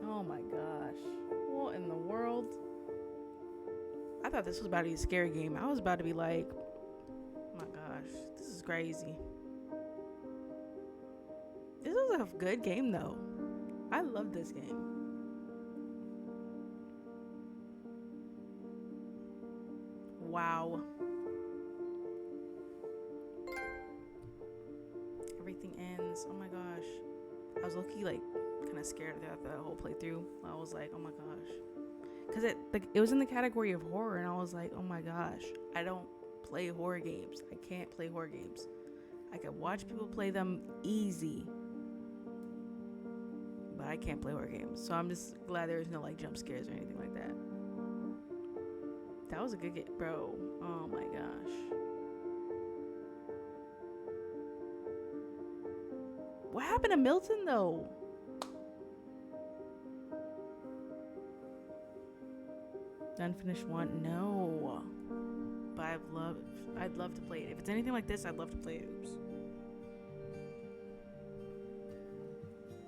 Oh my gosh. What in the world? I thought this was about to be a scary game. I was about to be like, oh my gosh, this is crazy. This was a good game though. I love this game. Wow. Everything ends. Oh my gosh. I was low-key like kind of scared throughout the whole playthrough. I was like, oh my gosh. Because it was in the category of horror, and I was like, oh my gosh. I don't play horror games. I can't play horror games. I can watch people play them easy, but I can't play horror games. So I'm just glad there's no like jump scares or anything like that. That was a good game, bro. Oh my gosh. What happened to Milton though? Unfinished one? No. But I'd love to play it. If it's anything like this, I'd love to play it. Oops.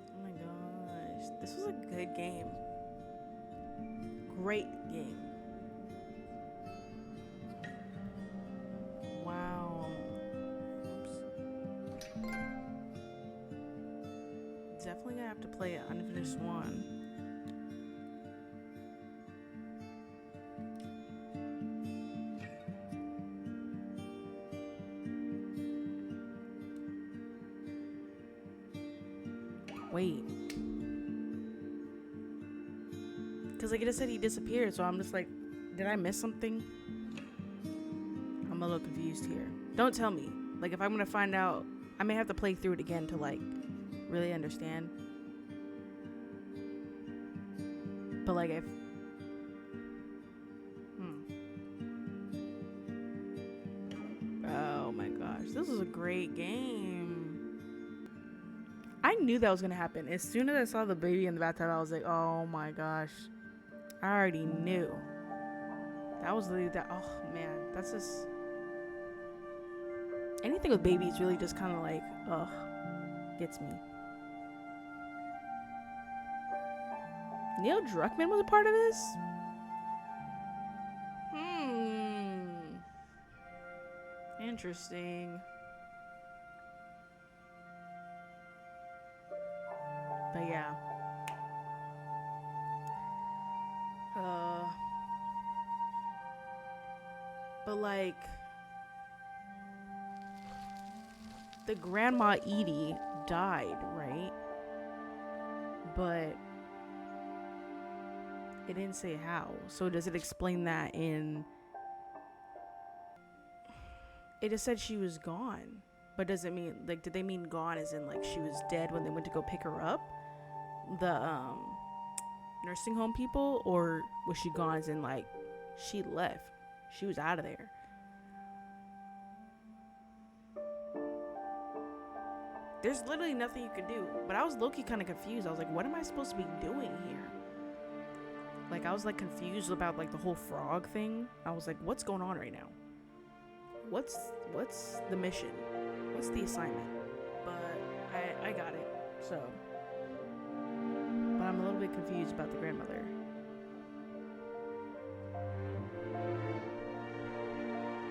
Oh my gosh. This was a good game. Great game. Wow. Oops. Definitely gonna have to play an unfinished one. Wait. Because like it just said he disappeared, so I'm just like, did I miss something? I'm a little confused here. Don't tell me. Like if I'm gonna find out, I may have to play through it again to like really understand. But like if oh my gosh, this was a great game. I knew that was gonna happen. As soon as I saw the baby in the bathtub, I was like, oh my gosh. I already knew. That was literally that. Oh man, that's just anything with babies really just kind of like, ugh, gets me. Neil Druckmann was a part of this? Interesting. But yeah. But like the grandma Edie died, right? But it didn't say how. So does it explain that in... It just said she was gone. But does it mean, like, did they mean gone as in, like, she was dead when they went to go pick her up? The, nursing home people? Or was she gone as in, like, she left? She was out of there. There's literally nothing you could do. But I was low-key kind of confused. I was like, what am I supposed to be doing here? Like, I was, like, confused about, like, the whole frog thing. I was like, what's going on right now? What's the mission? What's the assignment? But I got it, so. But I'm a little bit confused about the grandmother.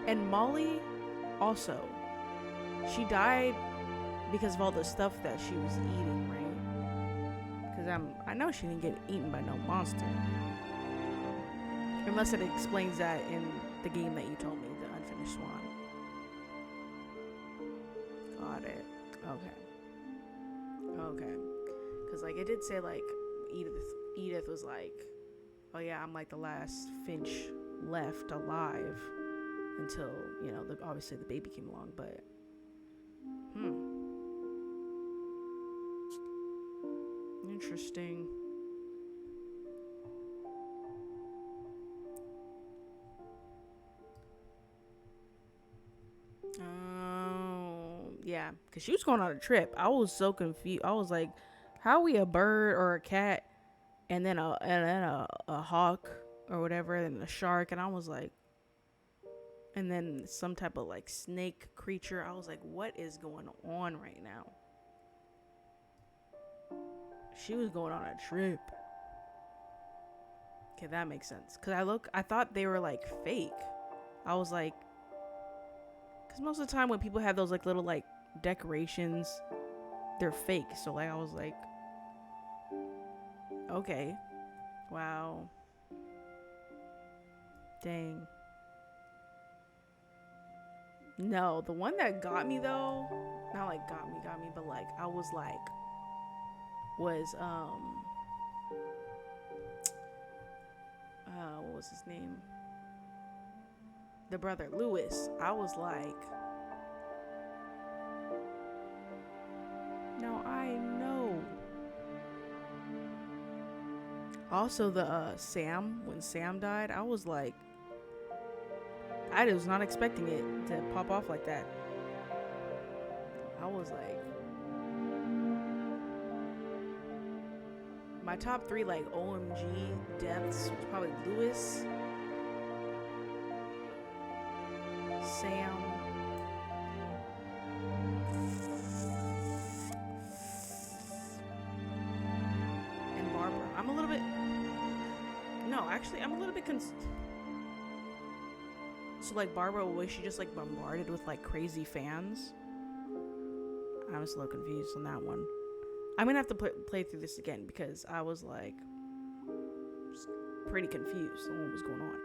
And Molly, also, she died because of all the stuff that she was eating, right? Because I know she didn't get eaten by no monster. Unless it explains that in the game that you told me, the Unfinished Swan. Got it. Okay. Because, like, it did say, like, Edith was like, oh, yeah, I'm, like, the last Finch left alive until, you know, obviously the baby came along, but, interesting. Oh, yeah, because she was going on a trip. I was so confused. I was like, how are we a bird or a cat and then a hawk or whatever, and a shark? And I was like, and then some type of like snake creature. I was like, what is going on right now? She was going on a trip. Okay, that makes sense. Because I thought they were like fake. I was like, because most of the time when people have those like little like decorations, they're fake. So like I was like, okay, wow, dang. No, the one that got me though, not like got me, but like I was like, was what was his name? The brother Lewis. I was like, now I know. Also the Sam, when Sam died, I was like, I was not expecting it to pop off like that. I was like, my top 3 like OMG deaths was probably Lewis, Sam, and Barbara. I'm a little bit so like Barbara, was she just like bombarded with like crazy fans? I was a little confused on that one. I'm gonna have to play through this again because I was like pretty confused on what was going on.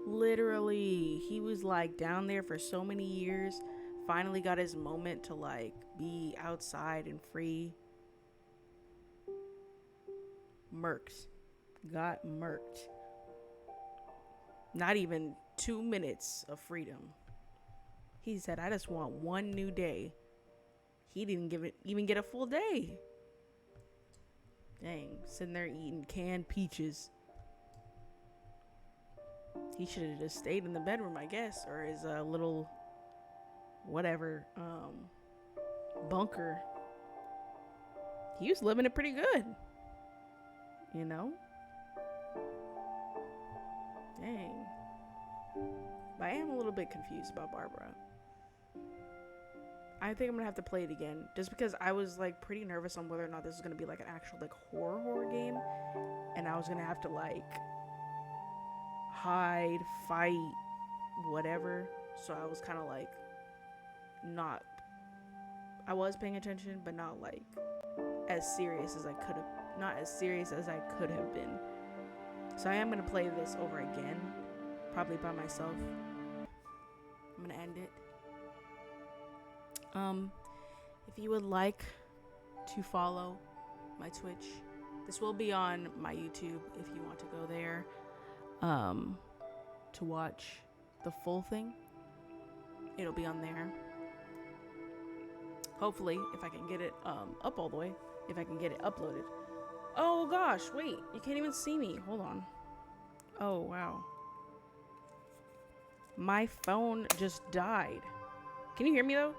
Literally, he was like down there for so many years, finally got his moment to like be outside and free. Got murked. Not even 2 minutes of freedom. He said, I just want one new day. He didn't even get a full day. Dang, sitting there eating canned peaches. He should have just stayed in the bedroom, I guess, or his little whatever bunker. He was living it pretty good, you know. Dang. But I am a little bit confused about Barbara. I think I'm gonna have to play it again, just because I was like pretty nervous on whether or not this is gonna be like an actual like horror game, and I was gonna have to like hide, fight, whatever. So I was kind of like not. I was paying attention, but not like as serious as I could have. Not as serious as I could have been. So I am gonna play this over again, probably by myself. I'm gonna end it. If you would like to follow my Twitch, this will be on my YouTube if you want to go there to watch the full thing. It'll be on there. Hopefully, if I can get it up all the way, if I can get it uploaded. Oh gosh, wait, you can't even see me. Hold on. Oh wow. My phone just died. Can you hear me though?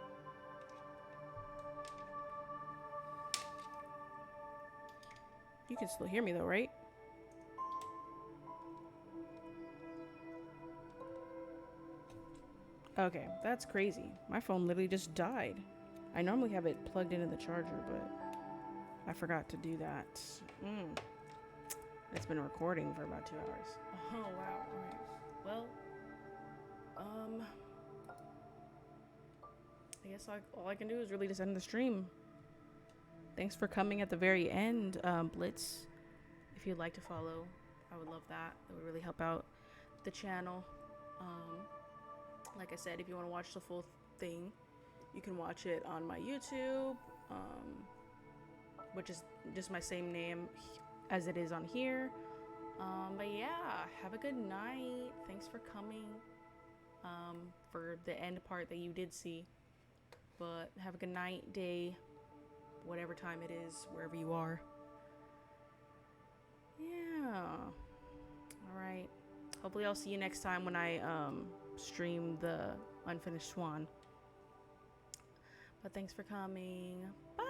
You can still hear me though, right? Okay, that's crazy. My phone literally just died. I normally have it plugged into the charger, but I forgot to do that. It's been recording for about 2 hours. Oh wow. Alright. Well, I guess all I can do is really just end the stream. Thanks for coming at the very end, Blitz. If you'd like to follow, I would love that. It would really help out the channel. Like I said, if you want to watch the full thing, you can watch it on my YouTube, which is just my same name as it is on here. But yeah, have a good night. Thanks for coming for the end part that you did see. But have a good night, day, whatever time it is, wherever you are. Yeah. All right. Hopefully I'll see you next time when I stream the Unfinished Swan. But thanks for coming. Bye.